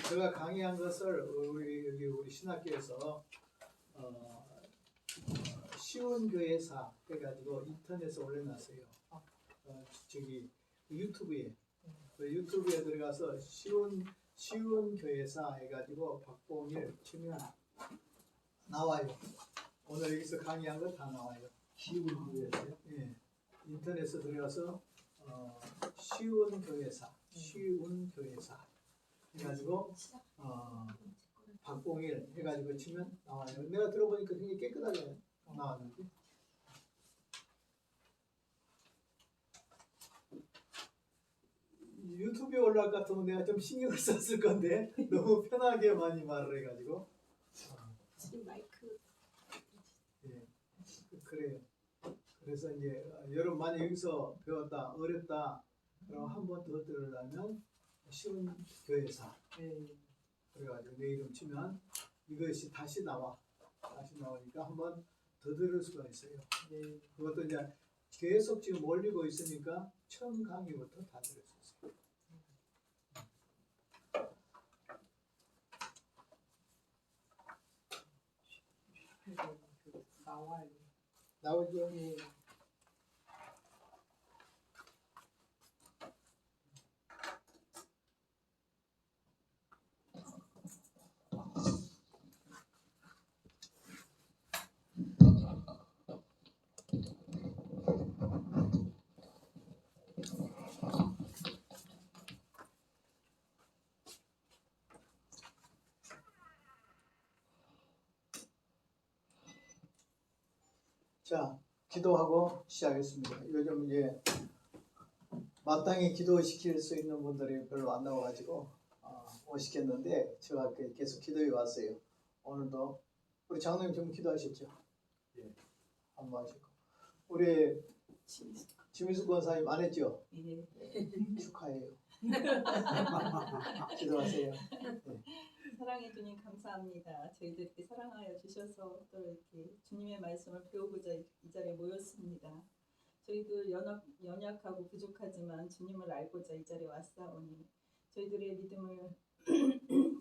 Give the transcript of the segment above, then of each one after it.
제가 강의한 것을 우리 신학교에서 쉬운 교회사 해가지고 인터넷에 올려놨어요. 저기 유튜브에 유튜브에 들어가서 쉬운 교회사 해가지고 박봉일 치면 나와요. 오늘 여기서 강의한 거 다 나와요. 쉬운 교회사요? 예, 인터넷에 들어가서 쉬운 교회사 해가지고 박봉일 해가지고 치면 나와요. 내가 들어보니까 굉장히 깨끗하게 나왔는데. 유튜브에 올라갈 것 같으면 내가 좀 신경을 썼을 건데 너무 편하게 많이 말을 해가지고. 지금 마이크. 예, 그래요. 그래서 이제 여러분 만약 여기서 배웠다 어렵다 그럼 한 번 더 들으려면 쉬운 교회사 그래가지고 내 이름 치면 이것이 다시 나오니까 한 번 더 들을 수가 있어요. 그것도 이제 계속 지금 올리고 있으니까 처음 강의부터 다 들을 수 있어요. 나와요. 나오죠? 예. 자, 기도하고 시작하겠습니다. 요즘 이제 마땅히 기도시킬 수 있는 분들이 별로 안 나와가지고 오시겠는데 제가 계속 기도해 왔어요. 오늘도 우리 장로님 좀 기도하셨죠? 예. 한번 하시고 우리 지미숙 권사님 안 했죠? 예. 축하해요. 기도하세요. 네. 사랑해 주님 감사합니다. 저희들께 사랑하여 주셔서 또 이렇게 주님의 말씀을 배우고자 이 자리에 모였습니다. 저희들 연약하고 부족하지만 주님을 알고자 이 자리에 왔사오니 저희들의 믿음을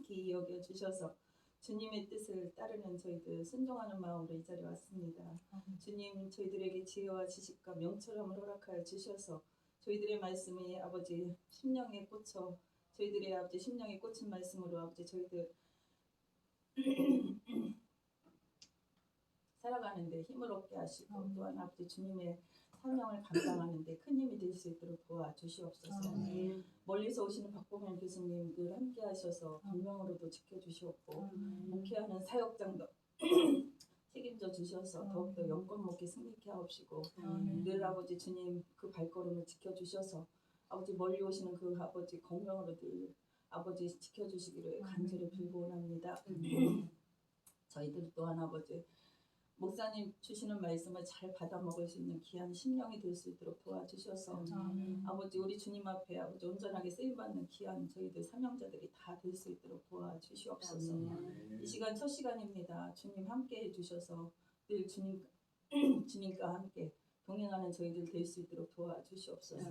기이 여겨 주셔서 주님의 뜻을 따르는 저희들 순종하는 마음으로 이 자리에 왔습니다. 주님 저희들에게 지혜와 지식과 명철함을 허락하여 주셔서 저희들의 말씀이 아버지 심령에 꽂혀 저희들의 아버지 심령에 꽂힌 말씀으로 아버지 저희들 살아가는데 힘을 얻게 하시고 또한 아버지 주님의 사명을 감당하는데 큰 힘이 될 수 있도록 도와주시옵소서. 멀리서 오시는 박봉현 교수님 늘 함께 하셔서 분명으로도 지켜주시옵고 목회하는 사역장도 책임져 주셔서 더욱더 영권 먹게 승리케 하옵시고 늘 아버지 주님 그 발걸음을 지켜주셔서 아버지 멀리 오시는 그 아버지 공명으로 늘 아버지 지켜주시기를 간절히 빌고원합니다. 저희들 또한 아버지 목사님 주시는 말씀을 잘 받아 먹을 수 있는 귀한 심령이 될 수 있도록 도와주셔서 아버지 우리 주님 앞에 아버지 온전하게 쓰임받는 귀한 저희들 사명자들이 다 될 수 있도록 도와주시옵소서. 이 시간 첫 시간입니다. 주님 함께 해주셔서 늘 주님과 함께 동행하는 저희들 될 수 있도록 도와주시옵소서.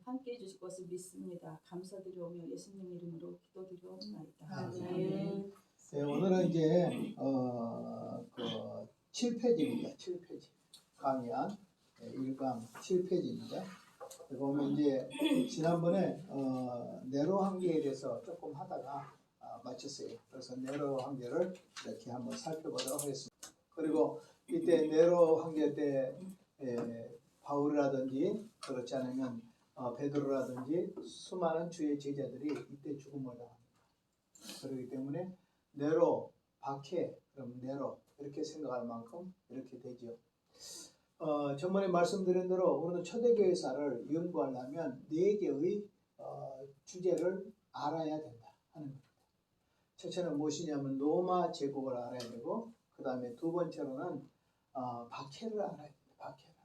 함께 해주실 것을 믿습니다. 감사드리오며 예수님 이름으로 기도드리옵나이다. 네, 오늘은 이제 7페이지입니다. 7페이지 강의한 1강 7페이지입니다. 보면 이제 지난번에 네로 한계에 대해서 조금 하다가 마쳤어요. 그래서 네로 한계를 이렇게 한번 살펴보도록 하겠습니다. 그리고 이때 네로 한계 때 바울이라든지 그렇지 않으면 베드로라든지 수많은 주의 제자들이 이때 죽음을 당합니다. 그렇기 때문에 네로, 박해, 그럼 네로 이렇게 생각할 만큼 이렇게 되죠. 전번에 말씀드린 대로 우리는 초대교회사를 연구하려면 4개의 주제를 알아야 된다 하는 겁니다. 첫째는 무엇이냐면 로마 제국을 알아야 되고 그 다음에 두 번째로는 박해를 알아야 된다. 박해를.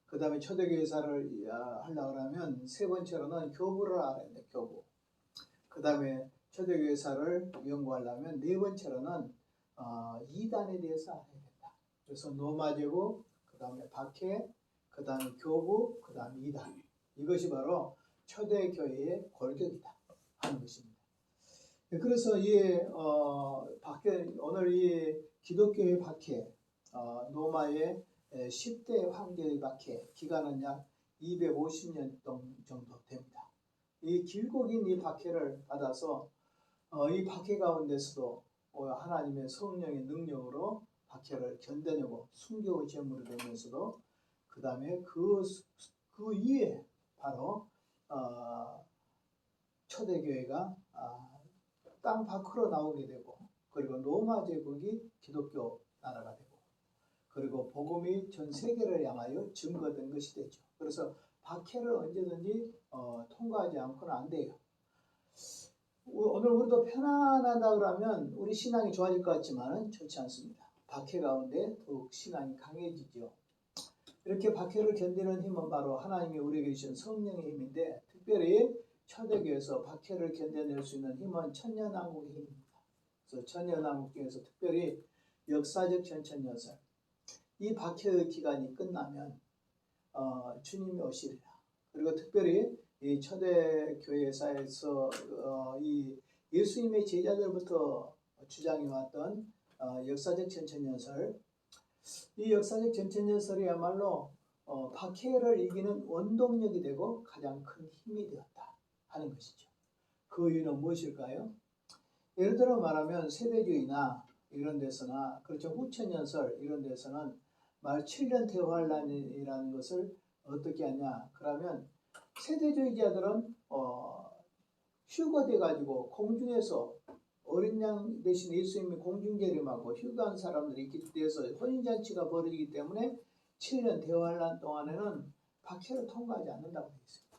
그 다음에 초대교회사를 하려고 하면 세 번째로는 교부를 알아야 된다. 교부. 그 다음에 초대교회사를 연구하려면 네 번째로는 이단에 대해서 알아야 된다. 그래서 로마 제국, 그 다음에 박해, 그 다음에 교부, 그 다음에 이단. 이것이 바로 초대교회의 골격이다 하는 것입니다. 그래서 오늘 이 기독교의 박해, 로마의 10대 황제의 박해 기간은 약 250년 정도 됩니다. 이 길고 긴 이 박해를 받아서 이 박해 가운데서도 하나님의 성령의 능력으로 박해를 견뎌내고 순교의 제물이 되면서도 그 다음에 그 이후에 바로 초대교회가 땅 밖으로 나오게 되고, 그리고 로마 제국이 기독교 나라가 되고, 그리고 복음이 전 세계를 향하여 증거된 것이 되죠. 그래서 박해를 언제든지 통과하지 않고는 안 돼요. 오늘 우리도 편안하다 그러면 우리 신앙이 좋아질 것 같지만 좋지 않습니다. 박해 가운데 더욱 신앙이 강해지죠. 이렇게 박해를 견디는 힘은 바로 하나님이 우리에게 주신 성령의 힘인데, 특별히 초대교회에서 박해를 견뎌낼 수 있는 힘은 천년왕국의 힘입니다. 그래서 천년왕국 중에서 특별히 역사적 전천년설, 이 박해의 기간이 끝나면 주님이 오시리라. 그리고 특별히 이 초대교회사에서 이 예수님의 제자들부터 주장해왔던 역사적 전천년설, 이 역사적 전천년설이야말로 박해를 이기는 원동력이 되고 가장 큰 힘이 되었다 하는 것이죠. 그 이유는 무엇일까요? 예를 들어 말하면 세대주의나 이런 데서나, 그렇죠, 후천년설 이런 데서는 말 7년 대환란이라는 것을 어떻게 하냐 그러면, 세대주의자들은 휴거돼 가지고 공중에서 어린 양 대신 예수님이 공중재림하고 휴거한 사람들이 있기 때문에 혼인잔치가 벌어지기 때문에 7년 대환란 동안에는 박해를 통과하지 않는다고 되어 있습니다.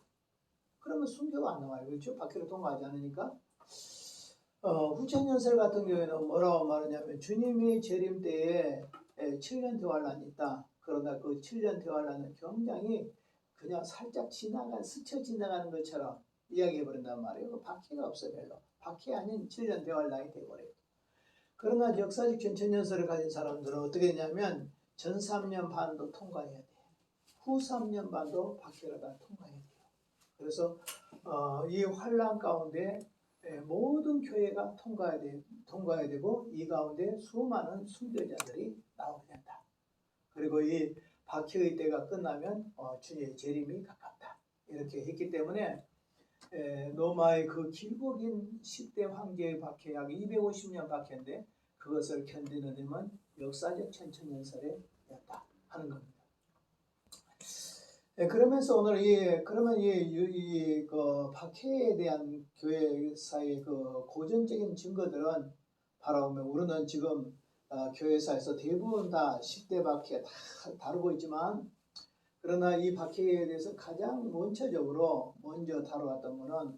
그러면 순교가 안 나와요. 그렇죠? 박해를 통과하지 않으니까. 후천년설 같은 경우에는 뭐라고 말하냐면, 주님이 재림 때에 7년 대환란이 있다. 그러나 그 7년 대환란은 굉장히 그냥 살짝 스쳐 지나가는 것처럼 이야기해버린단 말이에요. 그 박해가 없어요. 별로. 박해 아닌 7년 대환란이 되어버려요. 그러나 역사적 전천년설을 가진 사람들은 어떻게 했냐면, 전 3년 반도 통과해야 돼. 후 3년 반도 박해를 다 통과해야 돼요. 그래서 이 환란 가운데 모든 교회가 통과해야 되고, 이 가운데 수많은 순교자들이 나오게 된다. 그리고 이 박해의 때가 끝나면 주님의 재림이 가깝다. 이렇게 했기 때문에 로마의 그 길고 긴 10대 황제의 박해, 약 250년 박해인데 그것을 견디는 힘은 역사적 천천년설이었다 하는 겁니다. 그러면서 오늘 그러면 그 박해에 대한 교회사의 그 고전적인 증거들은 바로 우리는 지금 교회사에서 대부분 다 10대 박해 다 다루고 있지만, 그러나 이 박해에 대해서 가장 원초적으로 먼저 다뤄왔던 분은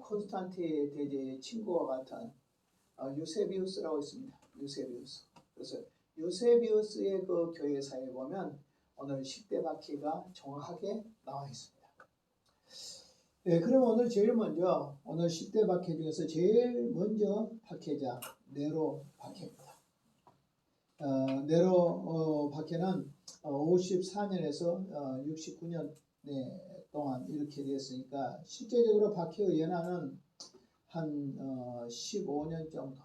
콘스탄티 대제의 친구와 같은 유세비우스라고 있습니다. 유세비우스. 그래서 유세비우스의 그 교회사에 보면 오늘 10대 박해가 정확하게 나와 있습니다. 그럼 오늘 제일 먼저 오늘 10대 박해 중에서 제일 먼저 박해자 네로 박해입니다. 네로 박해는 54년에서 69년 동안 이렇게 되었으니까, 실제적으로 박해의 연한은 한 15년 정도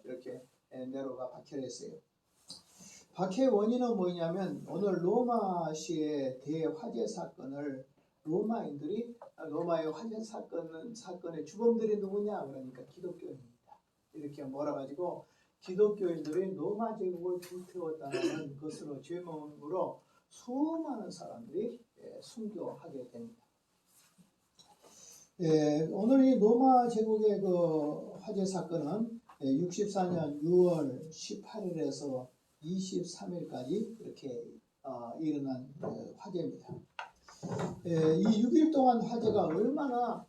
이렇게 네로가 박해를 했어요. 박해의 원인은 뭐냐면, 오늘 로마시의 대화재 사건을 로마의 화재 사건의 주범들이 누구냐 그러니까 기독교인입니다. 이렇게 몰아가지고 기독교인들이 로마 제국을 불태웠다는 것으로 죄명으로 수많은 사람들이 순교하게 됩니다. 오늘 이 로마 제국의 그 화재 사건은 64년 6월 18일에서 23일까지 이렇게 일어난 화재입니다. 이 6일 동안 화재가 얼마나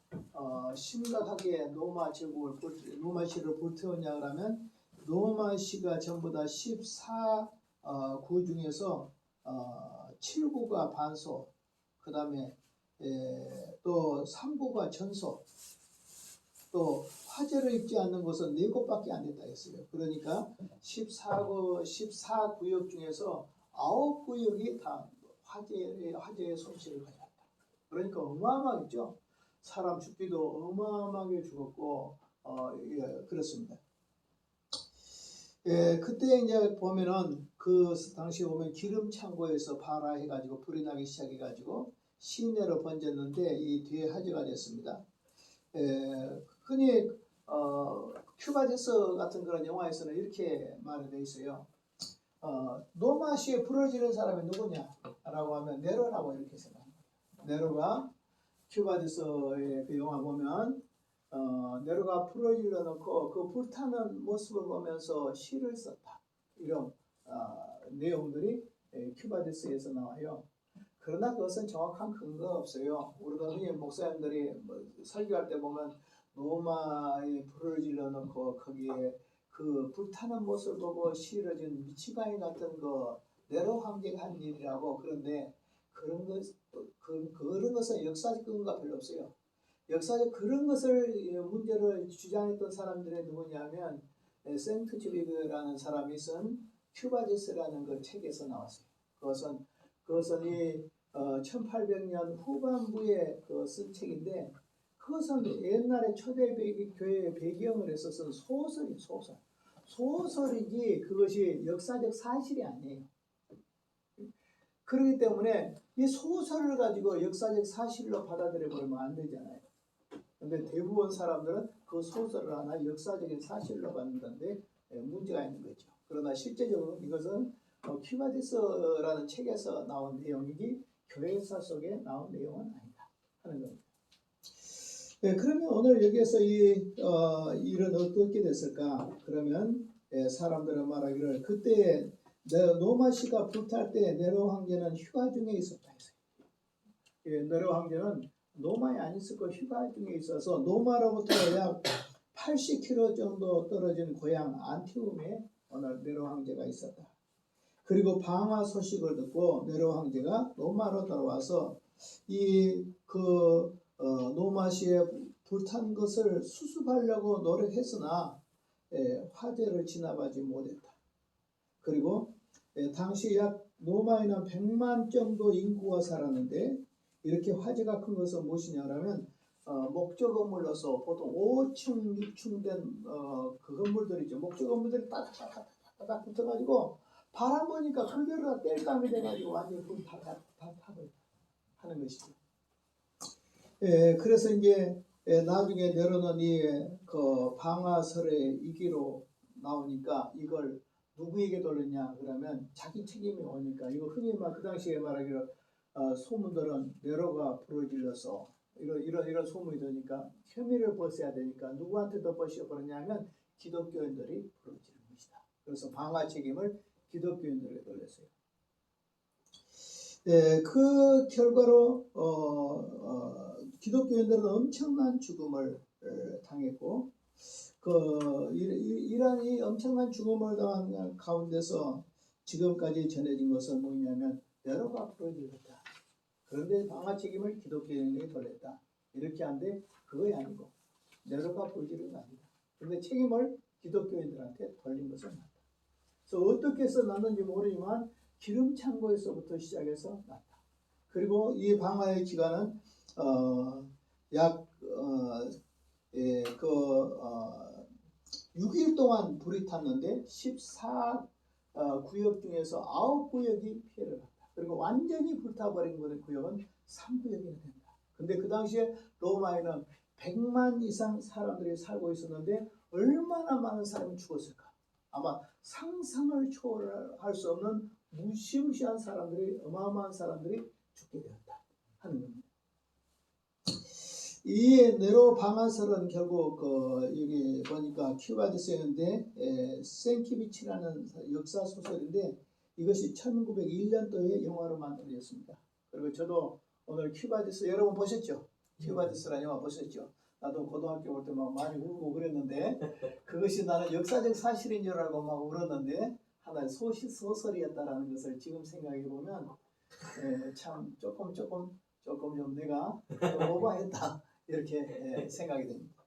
심각하게 로마시를 불태웠냐 그러면, 로마시가 전부 다 14구 중에서 7구가 반소, 그 다음에 또 3구가 전소, 또 화재를 입지 않는 곳은 4곳밖에 안 됐다 했어요. 그러니까 14구역 중에서 9구역이 다 화재의 손실을 가져왔다. 그러니까 어마어마하겠죠. 사람 죽기도 어마어마하게 죽었고 예, 그렇습니다. 예, 그때 이제 보면은 그 당시에 보면 기름 창고에서 발화 해가지고 불이 나기 시작해가지고 시내로 번졌는데 이 뒤에 화제가 됐습니다. 예, 흔히 큐바데스 같은 그런 영화에서는 이렇게 말이 돼 있어요. 노마시에 부러지는 사람이 누구냐라고 하면 네로라고 이렇게 생각합니다. 네로가 큐바데스의 그 영화 보면 네로가 불을 질러놓고 그 불타는 모습을 보면서 시를 썼다. 이런 내용들이 큐바데스에서 나와요. 그러나 그것은 정확한 근거가 없어요. 우리가 흔히 목사님들이 뭐 설교할 때 보면 로마에 불을 질러놓고 거기에 그 불타는 모습을 보고 시를 지은 미치광이 같은 거 네로 황제가 한 일이라고. 그런데 그런 것은 역사적 근거가 별로 없어요. 역사적 그런 것을 문제를 주장했던 사람들이 누구냐면 생트 주리그라는 사람이 쓴 큐바데스라는 그 책에서 나왔어요. 그것은 이 1800년 후반부에 쓴 책인데 그것은 옛날에 초대교회의 배경을 해서 쓴 소설이지 그것이 역사적 사실이 아니에요. 그렇기 때문에 이 소설을 가지고 역사적 사실로 받아들여 버리면 안 되잖아요. 근데 대부분 사람들은 그 소설을 하나 역사적인 사실로 받는다는데 문제가 있는 거죠. 그러나 실제적으로 이것은 큐바데스라는 책에서 나온 내용이지 교회사 속에 나온 내용은 아니다 하는 겁니다. 네, 그러면 오늘 여기에서 이 일은 어떻게 됐을까? 그러면 사람들은 말하기를 그때 노마시가 불탈 때 네로 황제는 휴가 중에 있었다 했어요. 네로 황제는 노마에 안 있었고 휴가 중에 있어서 노마로부터 약 80km 정도 떨어진 고향 안티움에 오늘 네로 황제가 있었다. 그리고 방화 소식을 듣고 네로 황제가 로마로 돌아와서 노마시에 불탄 것을 수습하려고 노력했으나 화재를 진압하지 못했다. 그리고 당시 약 로마에는 100만 정도 인구가 살았는데 이렇게 화재가 큰 것은 무엇이냐면 목조 건물로서 보통 5층, 6층 된 그 건물들이죠. 목조 건물들이 따닥따닥 붙어가지고 바람 보니까 그대로 땔감이 돼가지고 완전히 불 다 타버려 하는 것이죠. 그래서 이제 나중에 네로는 그 방화설의 이기로 나오니까 이걸 누구에게 돌렸냐 그러면 자기 책임이 오니까 이거 흔히 그 당시에 말하기로 소문들은 네로가 불을 질러서 이런 소문이 되니까 혐의를 벗어야 되니까 누구한테 덮어씌워 버렸냐면 기독교인들이 불을 지른 것이다. 그래서 방화 책임을 기독교인들에게 돌렸어요. 그 결과로 기독교인들은 엄청난 죽음을 당했고 이러한 이 엄청난 죽음을 당한 가운데서 지금까지 전해진 것은 뭐냐면 네로가 불을 질렀다. 그런데 방화 책임을 기독교인에게 돌렸다. 이렇게 하는데 그것이 아니고 네로가 불을 지른 거 아니다. 그런데 책임을 기독교인들한테 돌린 것은 맞다. 그래서 어떻게 해서 났는지 모르지만 기름 창고에서부터 시작해서 났다. 그리고 이 방화의 기간은 약 6일 동안 불이 탔는데 14구역 중에서 9구역이 피해를 봤다. 그리고 완전히 불타버린 구역은 3구역이나 된다. 근데 그 당시에 로마에는 100만 이상 사람들이 살고 있었는데 얼마나 많은 사람이 죽었을까? 아마 상상을 초월할 수 없는 무시무시한 사람들이, 어마어마한 사람들이 죽게 되었다 하는 겁니다. 이 네로 방화설은 결국 여기 보니까 큐바데스였는데 센키비치라는 역사 소설인데 이것이 1901년도에 영화로 만들어졌습니다. 그리고 저도 오늘 큐바데스 여러분 보셨죠? 큐바데스라는 영화 보셨죠? 나도 고등학교 올 때 막 많이 울고 그랬는데 그것이 나는 역사적 사실인 줄 알고 막 울었는데 하나의 소설이었다라는 것을 지금 생각해 보면 참 조금 좀 내가 좀 오버했다 이렇게 생각이 됩니다.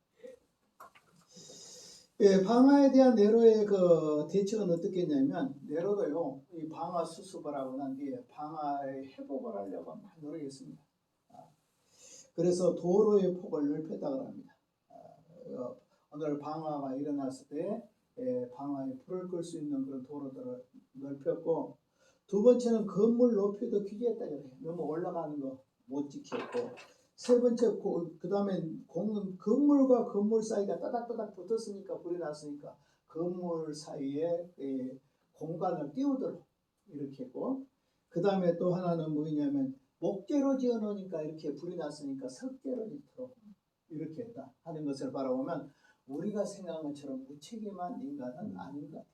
방화에 대한 네로의 그 대책은 어떻겠냐면 네로도요 이 방화 수습을 하고 난 뒤에 방화의 회복을 하려고 많이 노력했습니다. 그래서 도로의 폭을 넓혔다고 합니다. 오늘 방화가 일어났을 때 방화에 불을 끌 수 있는 그런 도로들을 넓혔고, 두 번째는 건물 높이도 규제했다 그래요. 너무 올라가는 거 못 지켰고, 세 번째 그 다음에 건물과 건물 사이가 따닥따닥 붙었으니까 불이 났으니까 건물 사이에 공간을 띄우도록 이렇게 했고, 그 다음에 또 하나는 뭐냐면 목재로 지어 놓으니까 이렇게 불이 났으니까 석재로 짓도록 이렇게 했다 하는 것을 바라보면 우리가 생각한 것처럼 무책임한 인간은 아닌 것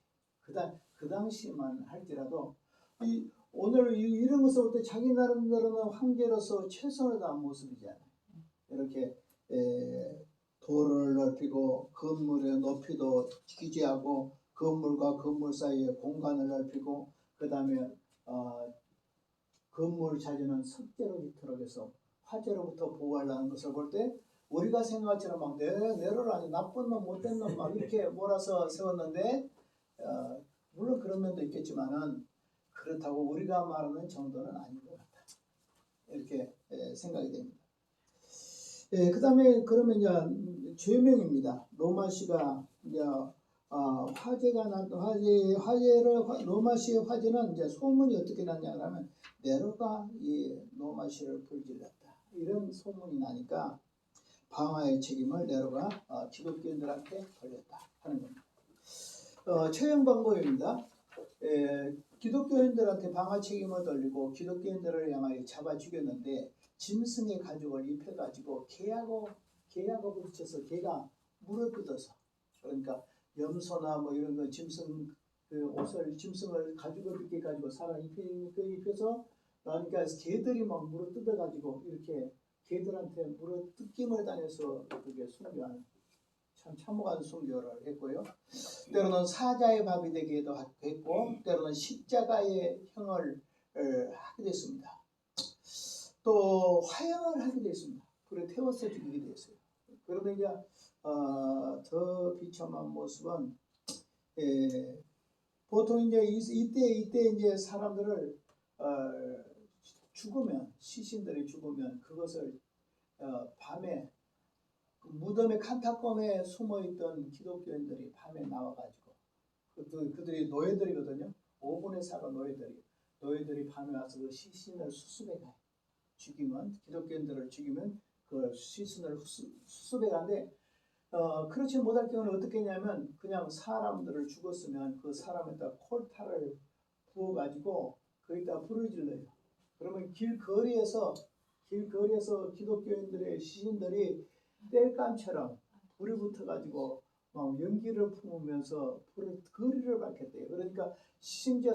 같아요. 그 당시만 할지라도 오늘 이런 것을 볼 때 자기 나름대로는 황제로서 최선을 다한 모습이잖아요. 이렇게 도로를 넓히고 건물의 높이도 규제하고 건물과 건물 사이에 공간을 넓히고, 그 다음에 건물 자재는 석재로 짓도록 해서 화재로부터 보호하려는 것을 볼 때 우리가 생각처럼 막 내로를 아주 나쁜 놈 못된 놈 막 이렇게 몰아서 세웠는데, 물론 그런 면도 있겠지만은 그렇다고 우리가 말하는 정도는 아닌 것 같다, 이렇게 생각이 됩니다. 그 다음에 그러면 이제 죄명입니다. 로마시가 이제 화재가 난 화재를 로마시의 화재는 이제 소문이 어떻게 났냐 그러면 네로가 이 로마시를 불질렀다, 이런 소문이 나니까 방화의 책임을 네로가 기독교인들한테 돌렸다 하는 겁니다. 처형 방법입니다. 기독교인들한테 방화 책임을 돌리고 기독교인들을 향하여 잡아 죽였는데 짐승의 가죽을 입혀가지고 개하고 부딪혀서 개가 물어뜯어서, 그러니까 염소나 뭐 이런 거 짐승 짐승을 가죽을 입게 가지고 사람 입혀서 그러니까 개들이 막 물어뜯어가지고 이렇게 개들한테 물어뜯김을 당해서 그게 순교하는, 참 참혹한 순교를 했고요. 때로는 사자의 밥이 되기도 했고, 때로는 십자가의 형을 하게 됐습니다. 또 화형을 하게 됐습니다. 불에 태워서 죽이게 됐어요. 그러면 이제 더 비참한 모습은 보통 이제 이때 이제 사람들을 죽으면, 시신들이 죽으면 그것을 밤에 무덤의 칸타콤에 숨어있던 기독교인들이 밤에 나와가지고, 그들이 노예들이거든요. 5분의 4가 노예들이 밤에 와서 그 시신을 수습해가요. 기독교인들을 죽이면 그 시신을 수습해가는데, 그렇지 못할 경우는 어떻게 했냐면 그냥 사람들을 죽었으면 그 사람에다 콜타를 부어가지고 거기다 불을 질러요. 그러면 길거리에서 기독교인들의 시신들이 땔감처럼 불이 붙어가지고 막 연기를 품으면서 거리를 밝혔대요. 그러니까 심지어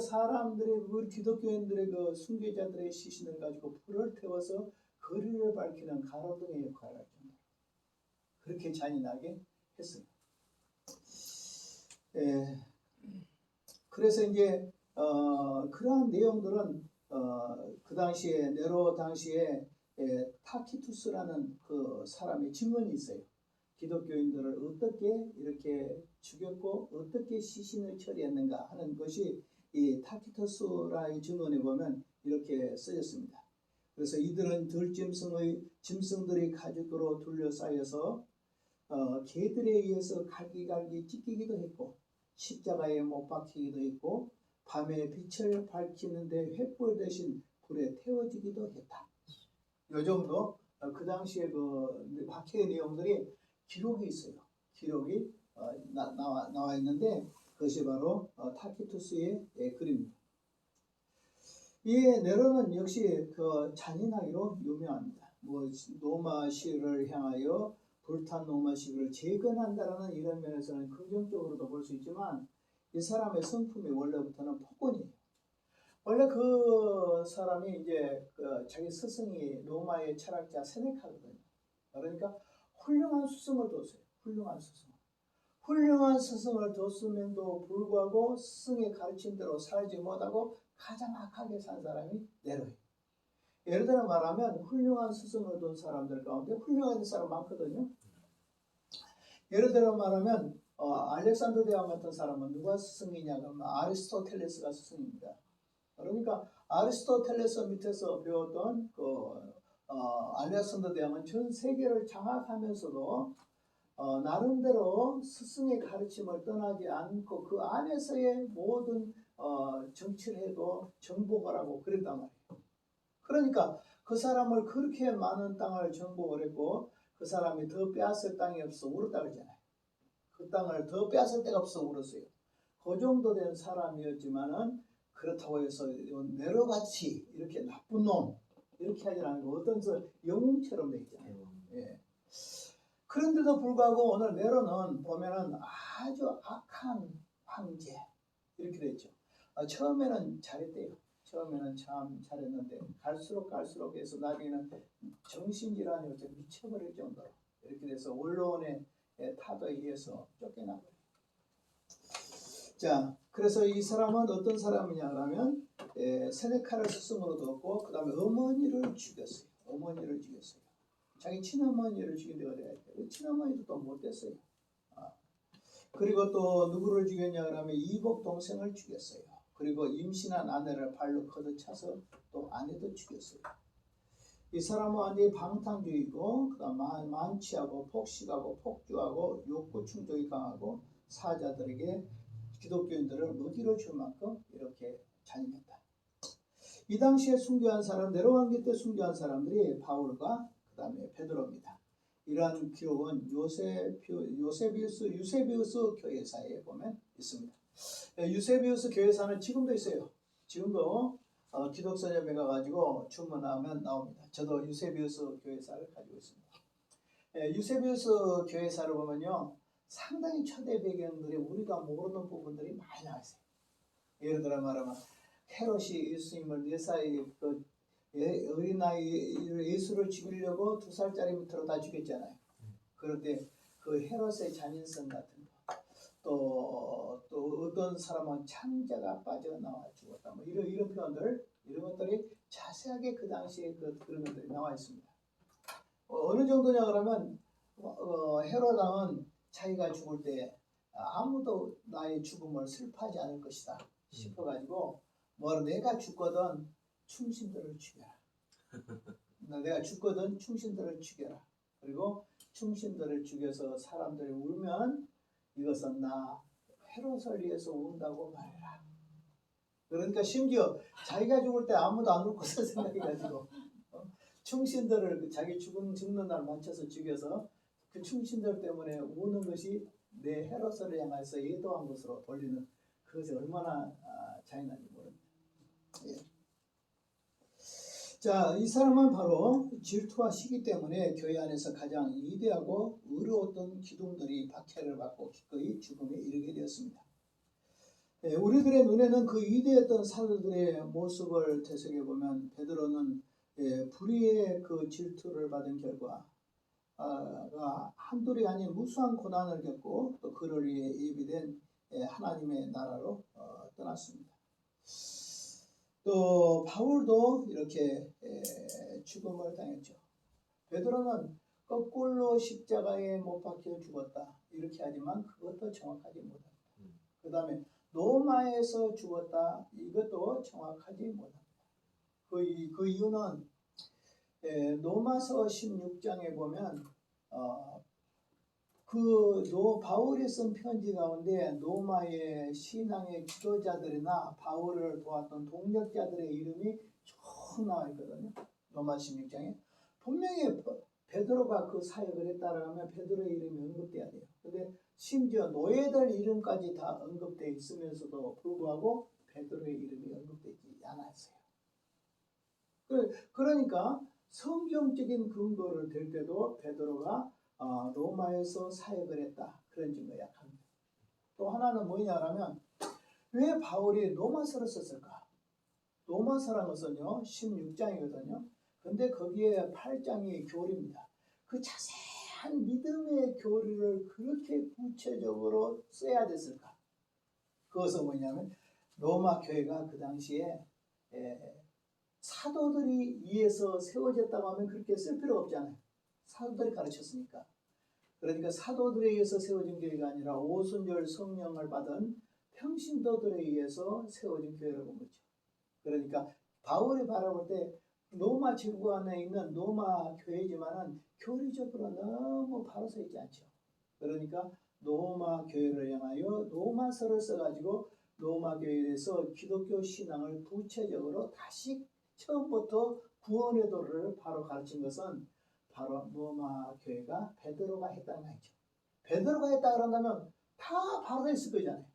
우리 기독교인들의 그 순교자들의 시신을 가지고 불을 태워서 거리를 밝히는 가로등의 역할을 합니다. 그렇게 잔인하게 했어요. 그래서 이제 그러한 내용들은 그 당시에 네로 당시에 타키투스라는 그 사람의 증언이 있어요. 기독교인들을 어떻게 이렇게 죽였고 어떻게 시신을 처리했는가 하는 것이 이 타키투스라의 증언에 보면 이렇게 쓰였습니다. 그래서 이들은 짐승들이 가죽으로 둘러싸여서 개들에 의해서 갈기갈기 찢기기도 했고 십자가에 못 박히기도 했고 밤에 빛을 밝히는데 횃불 대신 불에 태워지기도 했다. 요 정도 그 당시에 그 박해의 내용들이 기록이 있어요. 기록이 나와 있는데 그것이 바로 타키투스의 글입니다. 이 네로는 역시 그 잔인하기로 유명합니다. 뭐 로마시를 향하여 불탄 로마시를 재건한다라는 이런 면에서는 긍정적으로도 볼 수 있지만 이 사람의 성품이 원래부터는 폭언이에요. 원래 그 사람이 이제 자기 스승이 로마의 철학자 세네카거든요. 그러니까 훌륭한 스승을 뒀어요. 훌륭한 스승을 뒀음에도 불구하고 스승의 가르침대로 살지 못하고 가장 악하게 산 사람이 네로예요. 예를 들어 말하면 훌륭한 스승을 둔 사람들 가운데 훌륭한 사람 많거든요. 예를 들어 말하면 알렉산더 대왕 같은 사람은 누가 스승이냐 그러면 아리스토텔레스가 스승입니다. 그러니까 아리스토텔레스 밑에서 배웠던 그 알렉산더 대왕은 전 세계를 장악하면서도 나름대로 스승의 가르침을 떠나지 않고 그 안에서의 모든 정치를 해도 정복을 하고 그랬단 말이에요. 그러니까 그 사람을 그렇게 많은 땅을 정복을 했고 그 사람이 더 빼앗을 땅이 없어 울었다 그러잖아요. 그 땅을 더 빼앗을 데가 없어 울었어요. 그 정도 된 사람이었지만은 그렇다고 해서 네로같이 이렇게 나쁜 놈 이렇게 하지 않고 어떤 영웅처럼 돼 있잖아요. 예. 그런데도 불구하고 오늘 네로는 보면은 아주 악한 황제 이렇게 됐죠. 처음에는 잘했대요. 처음에는 참 잘했는데 갈수록 해서 나중에는 정신질환이 어째 미쳐버릴 정도로 이렇게 돼서 언론의 타도에 의해서 쫓겨나버려요. 자, 그래서 이 사람은 어떤 사람이냐 그러면 세네카를 스승으로 뒀고 그 다음에 어머니를 죽였어요. 자기 친어머니를 죽인 데가 돼야 돼요. 친어머니도 또 못됐어요. 그리고 또 누구를 죽였냐 그러면 이복 동생을 죽였어요. 그리고 임신한 아내를 발로 걷어차서 또 아내도 죽였어요. 이 사람은 완전히 방탕주의고 그다음 만취하고 폭식하고 폭주하고 욕구 충동이 강하고 사자들에게 기독교인들을 먹이로 줄 만큼 이렇게 잔인했다. 이 당시에 순교한 사람, 네로왕기 때 순교한 사람들이 바울과 그 다음에 베드로입니다. 이러한 기록은 유세비우스 교회사에 보면 있습니다. 유세비우스 교회사는 지금도 있어요. 지금도 기독서점에 가가지고 주문하면 나옵니다. 저도 유세비우스 교회사를 가지고 있습니다. 유세비우스 교회사를 보면요, 상당히 초대 배경들이 우리가 모르는 부분들이 많이 나와 있어요. 예를 들어 말하면 헤롯이 예수님을 4살의 어린 나이 예수를 죽이려고 2살짜리 밑으로 다 죽였잖아요. 그런데 그 헤롯의 잔인성 같은 거, 또 어떤 사람은 창자가 빠져나와 죽었다. 뭐 이런 표현들, 이런 것들이 자세하게 그 당시에 그런 것들이 나와 있습니다. 어느 정도냐 그러면 헤롯 왕은 자기가 죽을 때 아무도 나의 죽음을 슬퍼하지 않을 것이다 싶어가지고 내가 죽거든 충신들을 죽여라. 내가 죽거든 충신들을 죽여라. 그리고 충신들을 죽여서 사람들이 울면 이것은 나 헤롯을 위해서 운다고 말해라. 그러니까 심지어 자기가 죽을 때 아무도 안 울 것을 생각해가지고 충신들을 자기 죽는 날 맞춰서 죽여서 그 충신들 때문에 우는 것이 내 헤롯을 향해서 예도한 것으로 돌리는 그것이 얼마나 잔인한지 모릅니다. 예. 자, 이 사람은 바로 질투와 시기 때문에 교회 안에서 가장 위대하고 의로웠던 기둥들이 박해를 받고 기꺼이 죽음에 이르게 되었습니다. 우리들의 눈에는 그 위대했던 사도들의 모습을 되새겨 보면 베드로는 불의의 그 질투를 받은 결과 한둘이 아닌 무수한 고난을 겪고 또 그를 위해 예비된 하나님의 나라로 떠났습니다. 또 바울도 이렇게 죽음을 당했죠. 베드로는 거꾸로 십자가에 못 박혀 죽었다 이렇게 하지만 그것도 정확하지 못합니다. 그 다음에 로마에서 죽었다 이것도 정확하지 못합니다. 그 이유는 로마서 16장에 보면 바울이 쓴 편지 가운데 로마의 신앙의 지도자들이나 바울을 도왔던 동력자들의 이름이 쭉 나와 있거든요. 로마 16장에 분명히 베드로가 그 사역을 했다라면 베드로의 이름이 언급돼야 돼요. 근데 심지어 노예들 이름까지 다 언급되어 있으면서도 불구하고 베드로의 이름이 언급되지 않았어요. 그러니까 성경적인 근거를 댈 때도 베드로가 로마에서 사역을 했다. 그런 증거가 약합니다. 또 하나는 뭐냐면 왜 바울이 로마서를 썼을까? 로마서라는 것은요 16장이거든요. 근데 거기에 8장이 교리입니다. 그 자세한 믿음의 교리를 그렇게 구체적으로 써야 됐을까? 그것은 뭐냐면 로마 교회가 그 당시에 사도들이 위에서 세워졌다고 하면 그렇게 쓸 필요가 없잖아요. 사도들이 가르쳤으니까. 그러니까 사도들에 의해서 세워진 교회가 아니라 오순절 성령을 받은 평신도들에 의해서 세워진 교회라고 본 거죠. 그러니까 바울이 바라볼 때 로마 제국 안에 있는 로마 교회지만은 교리적으로 너무 바로 서 있지 않죠. 그러니까 로마 교회를 향하여 로마서를 써가지고 로마 교회에서 기독교 신앙을 구체적으로 다시 처음부터 구원의 도를 바로 가르친 것은 바로 로마 교회가 베드로가 했다는 말이죠. 베드로가 했다 그런다면 다 바로 했을 거잖아요.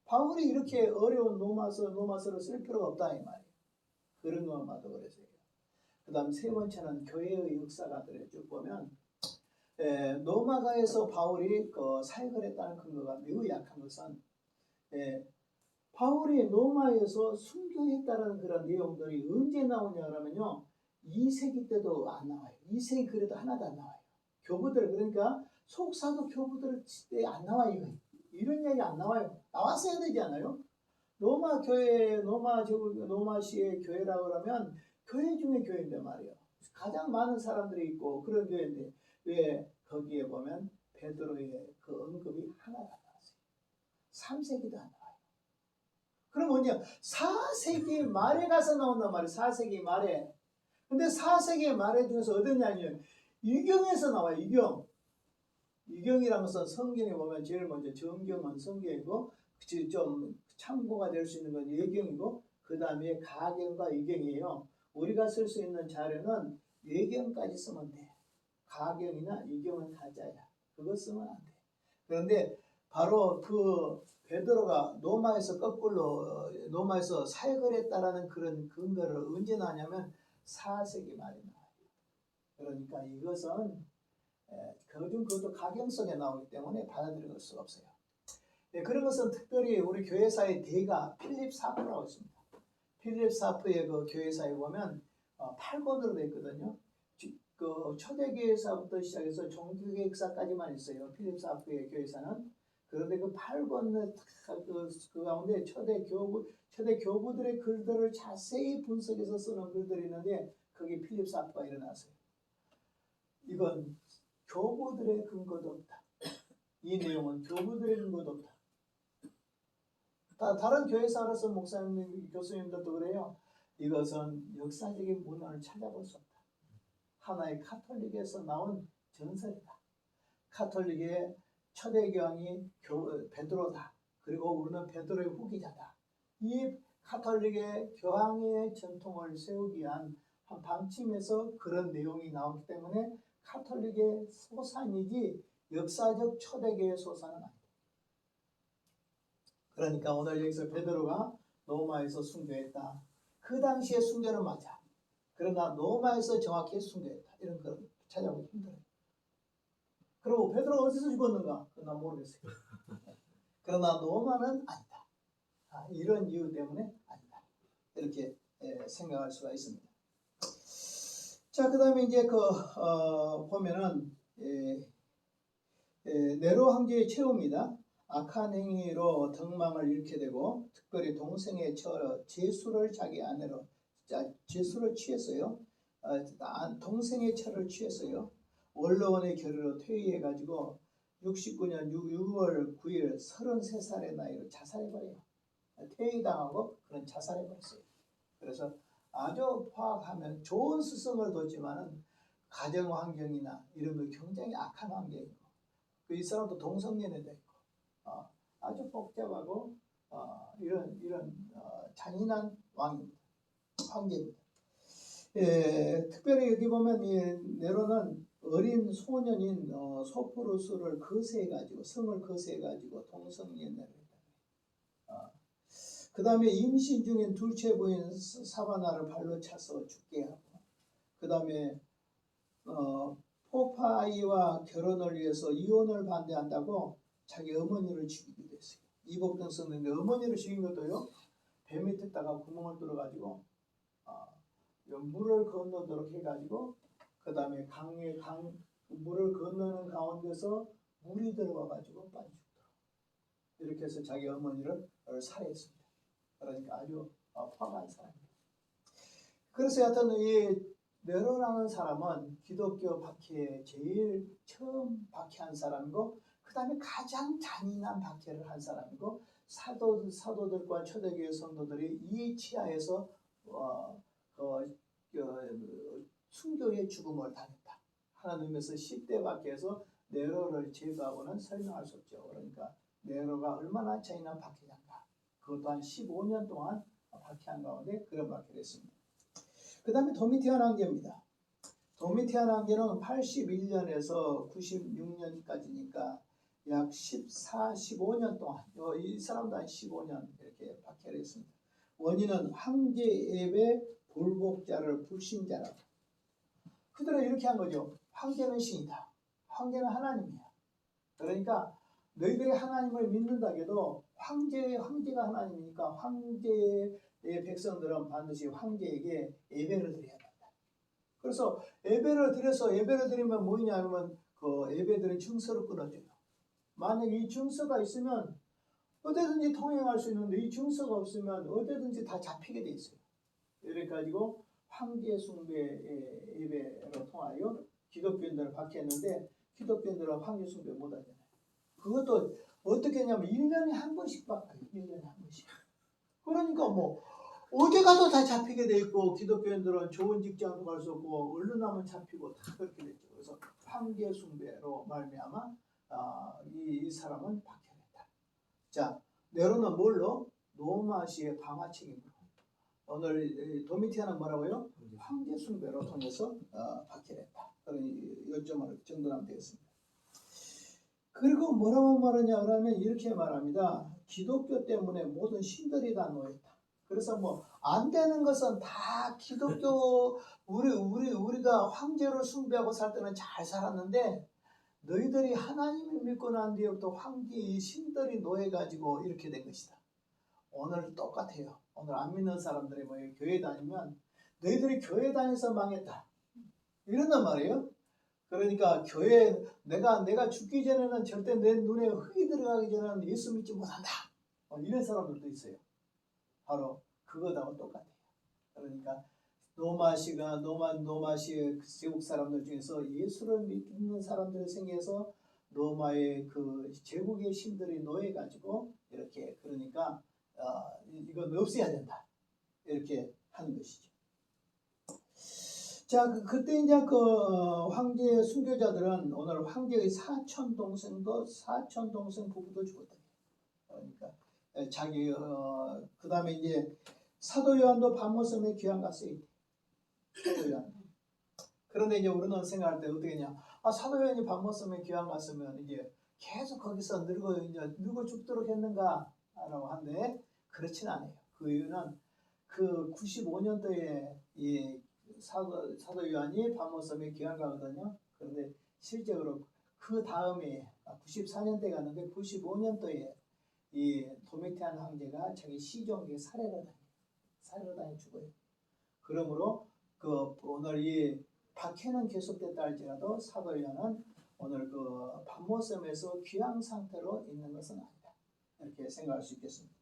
바울이 이렇게 어려운 로마서를 쓸 필요가 없다 이 말이에요. 그런 것만도 그랬어요. 그 다음 세 번째는 교회의 역사가들을 쭉 보면 로마가에서 바울이 사역을 했다는 근거가 매우 약한 것은 바울이 로마에서 순교했다는 그런 내용들이 언제 나오냐 그러면요 2세기 때도 안 나와요. 2세기 그래도 하나도 안 나와요. 교부들 그러니까 속사도 교부들 때 안 나와요. 이런 얘기 안 나와요. 나왔어야 되지 않아요? 로마 교회, 로마시의 교회라고 그러면 교회 중에 교회인데 말이에요. 가장 많은 사람들이 있고 그런 교회인데 왜 거기에 보면 베드로의 그 언급이 하나도 안 나왔어요. 3세기도 안 나와요. 그럼 뭐냐? 4세기 말에 가서 나온단 말이에요. 4세기 말에. 근데 4세기 말에 중에서 어디냐면 이경에서 나와요. 이경. 이경이라는 것은 성경에 보면 제일 먼저 정경은 성경이고 좀 참고가 될 수 있는 건 예경이고 그 다음에 가경과 이경이에요. 우리가 쓸 수 있는 자료는 예경까지 쓰면 돼. 가경이나 이경은 가짜야. 그거 쓰면 안 돼. 그런데 바로 그 베드로가 로마에서 사역을 했다라는 그런 근거를 언제 나냐면 4세기 말에 나와요. 그러니까 이것은 그것도 가경 속에 나오기 때문에 받아들일 수가 없어요. 그런 것은 특별히 우리 교회사의 대가 필립 사프라고 있습니다. 필립 사프의 그 교회사에 보면 8권으로 되어 있거든요. 그 초대교회사부터 시작해서 종교개혁사까지만 있어요. 필립 사프의 교회사는. 그런데 그 8권의 그 가운데 초대 교부들의 글들을 자세히 분석해서 쓰는 글들이 있는데 거기 필립 사프가 일어났어요. 이건 교부들의 근거도 없다. 이 내용은 교부들의 근거도 없다. 다른 교회사로서 목사님, 교수님들도 그래요. 이것은 역사적인 문헌을 찾아볼 수 없다. 하나의 카톨릭에서 나온 전설이다. 카톨릭의 초대교황이 베드로다. 그리고 우리는 베드로의 후기자다. 이 카톨릭의 교황의 전통을 세우기 위한 한 방침에서 그런 내용이 나오기 때문에 카톨릭의 소산이지 역사적 초대교회 소산은 아니다. 그러니까 오늘 여기서 베드로가 로마에서 순교했다. 그 당시에 순교는 맞아. 그러나 로마에서 정확히 순교했다. 이런 걸 찾아보기 힘들어요. 그리고 베드로가 어디서 죽었는가? 그건 난 모르겠어요. 그러나 로마는 아니다. 이런 이유 때문에 아니다. 이렇게 생각할 수가 있습니다. 자, 그 다음에 이제 보면은 네로 황제의 최후입니다. 악한 행위로 덕망을 잃게 되고 특별히 동생의 제수를 자기 아내로 제수를 취했어요. 동생의 처를 취했어요. 원로원의 결의로 퇴위해가지고 69년 6월 9일 33살의 나이로 자살해버려요. 퇴위당하고 그런 자살해버렸어요. 그래서 아주 파악하면 좋은 스승을 뒀지만은 가정 환경이나 이런 거 굉장히 악한 환경이고 이 사람도 동성연애도 있고 아주 복잡하고 이런 잔인한 황제입니다. 특별히 여기 보면 이 네로는 어린 소년인 소프루스를 거세해가지고 성을 거세해가지고 동성연애를 했다. 그 다음에 임신 중인 둘째 부인 사바나를 발로 차서 죽게 하고 그 다음에 포파이와 결혼을 위해서 이혼을 반대한다고 자기 어머니를 죽이기도 했어요. 이복등 썼는데 어머니를 죽인 것도요. 배 밑에다가 구멍을 뚫어가지고 물을 건너도록 해가지고 그 다음에 물을 건너는 가운데서 물이 들어와가지고 빨리 죽도록 이렇게 해서 자기 어머니를 살해했습니다. 그러니까 아주 화가 사람이에요. 그래서 여하튼 이 네로라는 사람은 기독교 박해에 제일 처음 박해한 사람이고 그 다음에 가장 잔인한 박해를 한 사람이고 사도들과 초대교회 성도들이 이 치하에서 순교의 죽음을 당했다 하는 의미에서 10대 밖에서 네로를 제거하고는 설명할 수 없죠. 그러니까 네로가 얼마나 잔인한 박해자인가. 그것도 한 15년 동안 박해한 가운데 그런 박해를 했습니다. 그 다음에 도미티안 황제입니다. 도미티안 황제는 81년에서 96년까지니까 약 15년 동안 이 사람도 한 15년 이렇게 박해를 했습니다. 원인은 황제 예배 불복자를 불신자라고. 그들은 이렇게 한 거죠. 황제는 신이다. 황제는 하나님이야. 그러니까 너희들이 하나님을 믿는다 해도 황제가 하나님이니까 황제의 백성들은 반드시 황제에게 예배를 드려야 된다. 그래서 예배를 드리면 뭐냐 하면 그 예배드린 증서를 끊어줘요. 만약 이 증서가 있으면 어디든지 통행할 수 있는데 이 증서가 없으면 어디든지 다 잡히게 돼 있어요. 이래 가지고 황제 숭배의 예배로 통하여 기독교인들을 박해했는데 기독교인들은 황제 숭배 못 하잖아요. 그것도 어떻게 했냐면 1년에 한 번씩 박아요. 1년에 한 번씩. 그러니까 뭐 어디 가도 다 잡히게 돼 있고 기독교인들은 좋은 직장도 갈 수 없고 언론하면 잡히고 다 그렇게 됐죠. 그래서 황제 숭배로 말미암아 이 사람은 박해냈다. 자, 네로는 뭘로? 로마시의 방화 책임으로. 오늘 도미티안은 뭐라고요? 황제 숭배로 통해서 박해냈다. 그런 요점을 정돈하면 되겠습니다. 그리고 뭐라고 말하냐 그러면 이렇게 말합니다. 기독교 때문에 모든 신들이 다 놓였다. 그래서 뭐 안 되는 것은 다 기독교 우리가 황제를 숭배하고 살 때는 잘 살았는데 너희들이 하나님을 믿고 난 뒤에부터 황제의 신들이 노예가지고 이렇게 된 것이다. 오늘 똑같아요. 오늘 안 믿는 사람들이 뭐 교회 다니면 너희들이 교회 다녀서 망했다. 이런단 말이에요. 그러니까 교회 내가 죽기 전에는 절대 내 눈에 흙이 들어가기 전에는 예수 믿지 못한다. 이런 사람들도 있어요. 바로 그거하고 똑같아요. 그러니까 노마시의 제국 사람들 중에서 예수를 믿는 사람들이 생겨서 로마의 그 제국의 신들이 노예가지고 이렇게 그러니까 이건 없애야 된다. 이렇게 하는 것이죠. 자, 그때 이제 황제의 순교자들은 오늘 황제의 사촌 동생 부부도 죽었다. 그러니까 자기 그 다음에 이제 사도 요한도 밤모섬에 귀양 갔어요. 사도 요한. 그런데 이제 우리는 생각할 때 어떻게 했냐? 사도 요한이 밤모섬에 귀양 갔으면 이제 계속 거기서 늙어 죽도록 했는가라고 하는데 그렇진 않아요. 그 이유는 그 95년도에 이 사도 요한이 밤모섬에 귀양 가거든요. 그런데 실제로 그 다음에 94년도에 갔는데 95년도에 이 도미티안 황제가 자기 시종에게 살해를 당해 죽어요. 그러므로 오늘 이 박해는 계속됐다 할지라도 사도 요한은 오늘 그 밤모섬에서 귀양 상태로 있는 것은 아니다. 이렇게 생각할 수 있겠습니다.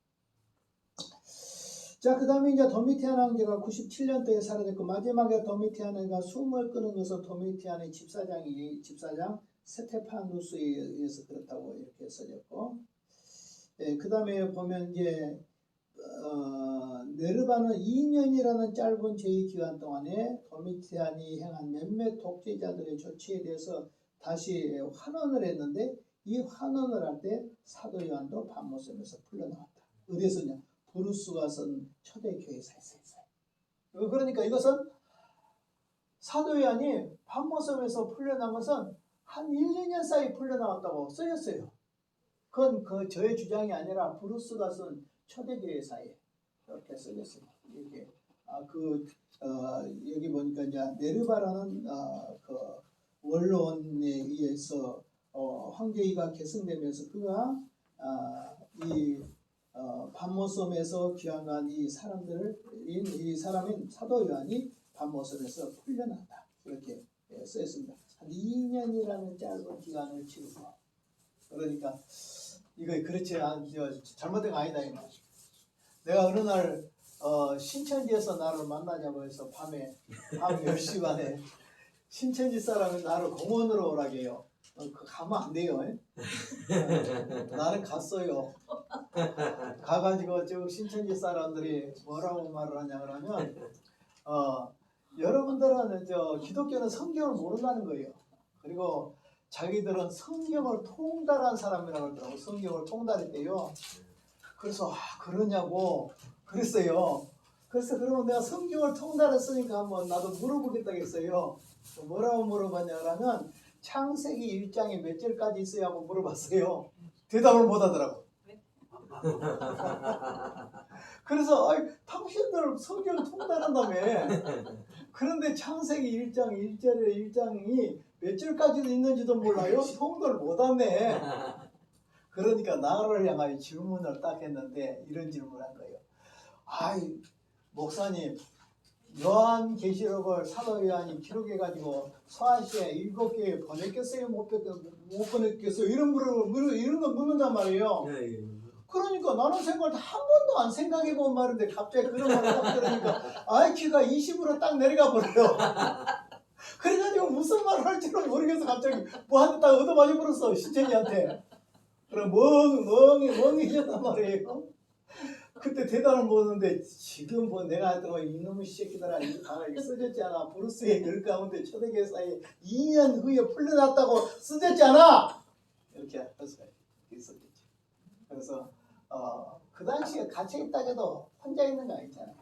자, 그 다음에 이제 도미티안 황제가 97년도에 살해됐고 마지막에 도미티안 황제가 숨을 끄는 것은 도미티안의 집사장 스테파누스에 의해서 그렇다고 이렇게 써졌고, 그 다음에 보면 이제 네르바는 2년이라는 짧은 제의 기간 동안에 도미티안이 행한 몇몇 독재자들의 조치에 대해서 다시 환원을 했는데 이 환원을 할 때 사도 요한도 밤모섬에서 풀려나왔다. 어디서냐? 브루스가 쓴 초대교회사에서 했어요. 그러니까 이것은 사도 요한이 밤모섬에서 풀려난 것은 한 1, 2년 사이 풀려나왔다고 써졌어요. 그건 저의 주장이 아니라 브루스가 쓴 초대교회사에 이렇게 써졌어요. 이렇게 여기 보니까 이제 네르바라는 그 원로원에 의해서 황제위가 계승되면서 그가 밤모섬에서 귀환한 이 사람인 사도 요한이 밤모섬에서 풀려났다. 이렇게 써있습니다. 한 2년이라는 짧은 기간을 치르고 그러니까 이거 그렇지 잘못된 거 아니다 이거. 내가 어느 날 신천지에서 나를 만나자고 해서 밤 10시 반에 신천지 사람이 나를 공원으로 오라게 해요. 가면 안 돼요. 나는 갔어요. 가가지고 저 신천지 사람들이 뭐라고 말을 하냐 그러면 여러분들은 기독교는 성경을 모른다는 거예요. 그리고 자기들은 성경을 통달한 사람이라고 하더라고. 성경을 통달했대요. 그래서 그러냐고 그랬어요. 그래서 그러면 내가 성경을 통달했으니까 한번 나도 물어보겠다고 했어요. 뭐라고 물어봤냐 그러면 창세기 1장에 몇 절까지 있어야 하고 물어봤어요. 대답을 못 하더라고. 그래서 당신들 성경을 통달한다며. 그런데 창세기 1장 1절에 1장이 몇 절까지도 있는지도 몰라요. 통달을 못하네. 그러니까 나를 향하여 질문을 딱 했는데 이런 질문을 한 거예요. 목사님, 요한계시록을 사도 요한이 기록해가지고 서아시아에 7개에 보냈겠어요? 못 보냈겠어요? 이런 거 묻는단 말이에요. 그러니까 나는 생각할 때 한 번도 안 생각해 본 말인데 갑자기 그런 말을 딱 들으니까 IQ가 20으로 딱 내려가 버려요. 그래가지고 무슨 말을 할 줄은 모르겠어. 갑자기 뭐한테 딱 얻어맞아 버렸어. 신천이한테. 그럼 멍해졌단 말이에요. 그때 대답을 못했는데 지금 내가 하더라고 이놈의 새끼들아 이거 강하게 써졌잖아. 브루스의 글 가운데 초대교사에 2년 후에 풀려났다고 써졌잖아. 이렇게 해서 있었겠지. 그래서 그 당시에 갇혀 있다 해도 혼자 있는 거 아니잖아.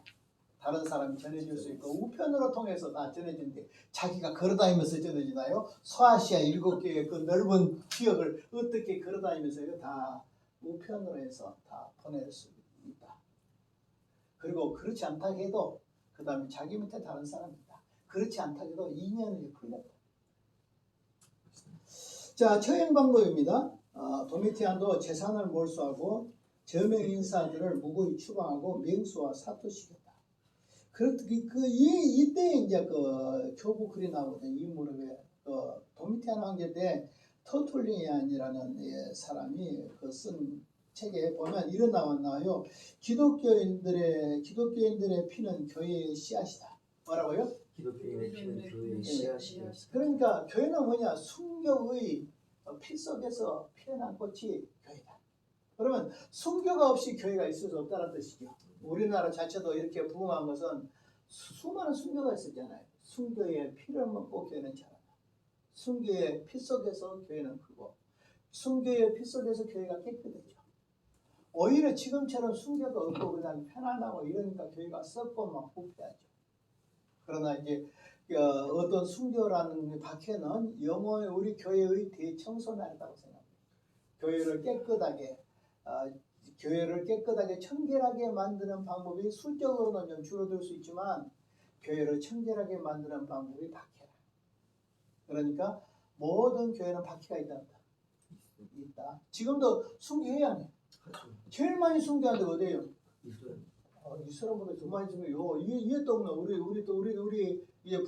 다른 사람이 전해줄 수 있고 우편으로 통해서 다 전해진대. 자기가 걸어다니면서 전해지나요? 서아시아 7개의 그 넓은 지역을 어떻게 걸어다니면서 다 우편으로 해서 다 보낼 수 있다. 그리고 그렇지 않다 해도 그 다음에 자기 밑에 다른 사람이 있다. 그렇지 않다 해도 2년 후에 풀렸다. 자, 처형 방법입니다. 도미티안도 재산을 몰수하고 저명 인사들을 무고히 추방하고 명수와 사토시켰다. 이때 이제 교부 글이 나오거든. 이 무렵에 도미티안 황제 때 터툴리안이라는 사람이 쓴 책에 보면 이런 나와요. 기독교인들의 피는 교회의 씨앗이다. 뭐라고요? 기독교인의 피는 교회의 씨앗이다. 그러니까 교회는 뭐냐? 순교의 피 속에서 피어난 꽃이 교회다. 그러면 순교가 없이 교회가 있을 수 없다는 뜻이죠. 우리나라 자체도 이렇게 부흥한 것은 수많은 순교가 있었잖아요. 순교의 피를 먹고 교회는 자란다. 순교의 피 속에서 교회는 크고 순교의 피 속에서 교회가 깨끗해져. 오히려 지금처럼 순교가 없고 그냥 편안하고 이러니까 교회가 썩고 막 부패하죠. 그러나 이제 어떤 순교라는 박해는 영혼의 우리 교회의 대청소년이라고 생각합니다. 교회를 깨끗하게 청결하게 만드는 방법이 술적으로는 좀 줄어들 수 있지만 교회를 청결하게 만드는 방법이 박해라. 그러니까 모든 교회는 박해가 있다. 지금도 순교해야 해. 제일 많이 순교한 데가 어디예요? 이스라엘보다 더 많이 순교해요. 이게 또 우리 이제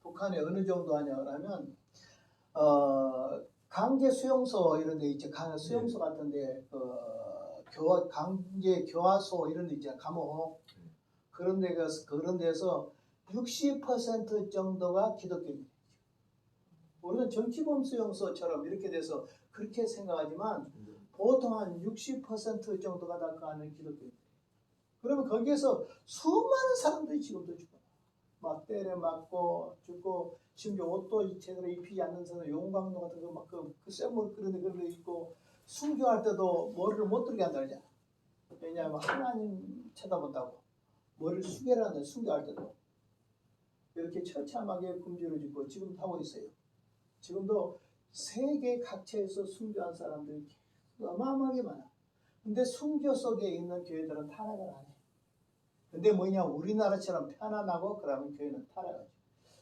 북한에 어느 정도 하냐 그러면 강제 수용소 이런 데 있죠. 수용소 같은데 강제 교화소 이런 데 있잖아요. 감옥. 그런 데서 60% 정도가 기독교인이죠. 우리는 정치범 수용소처럼 이렇게 돼서 그렇게 생각하지만 보통 한 60% 정도가 다 그 안에 기독교인. 그러면 거기에서 수많은 사람들이 지금도 죽어. 막 때려 맞고 죽고 심지어 옷도 제대로 입히지 않는 사람 용광로 같은 거 막 그 쇠물 그런 데 있고 순교할 때도 머리를 못 들게 한다 그러잖아. 왜냐하면 하나님 쳐다본다고 머리를 숙여라 한다. 순교할 때도 이렇게 처참하게 금지를 짓고 지금 하고 있어요. 지금도 세계 각처에서 순교한 사람들이 어마어마하게 많아. 근데 순교 속에 있는 교회들은 타락을 안 해. 근데 뭐냐, 우리나라처럼 편안하고 그러면 교회는 타락하죠.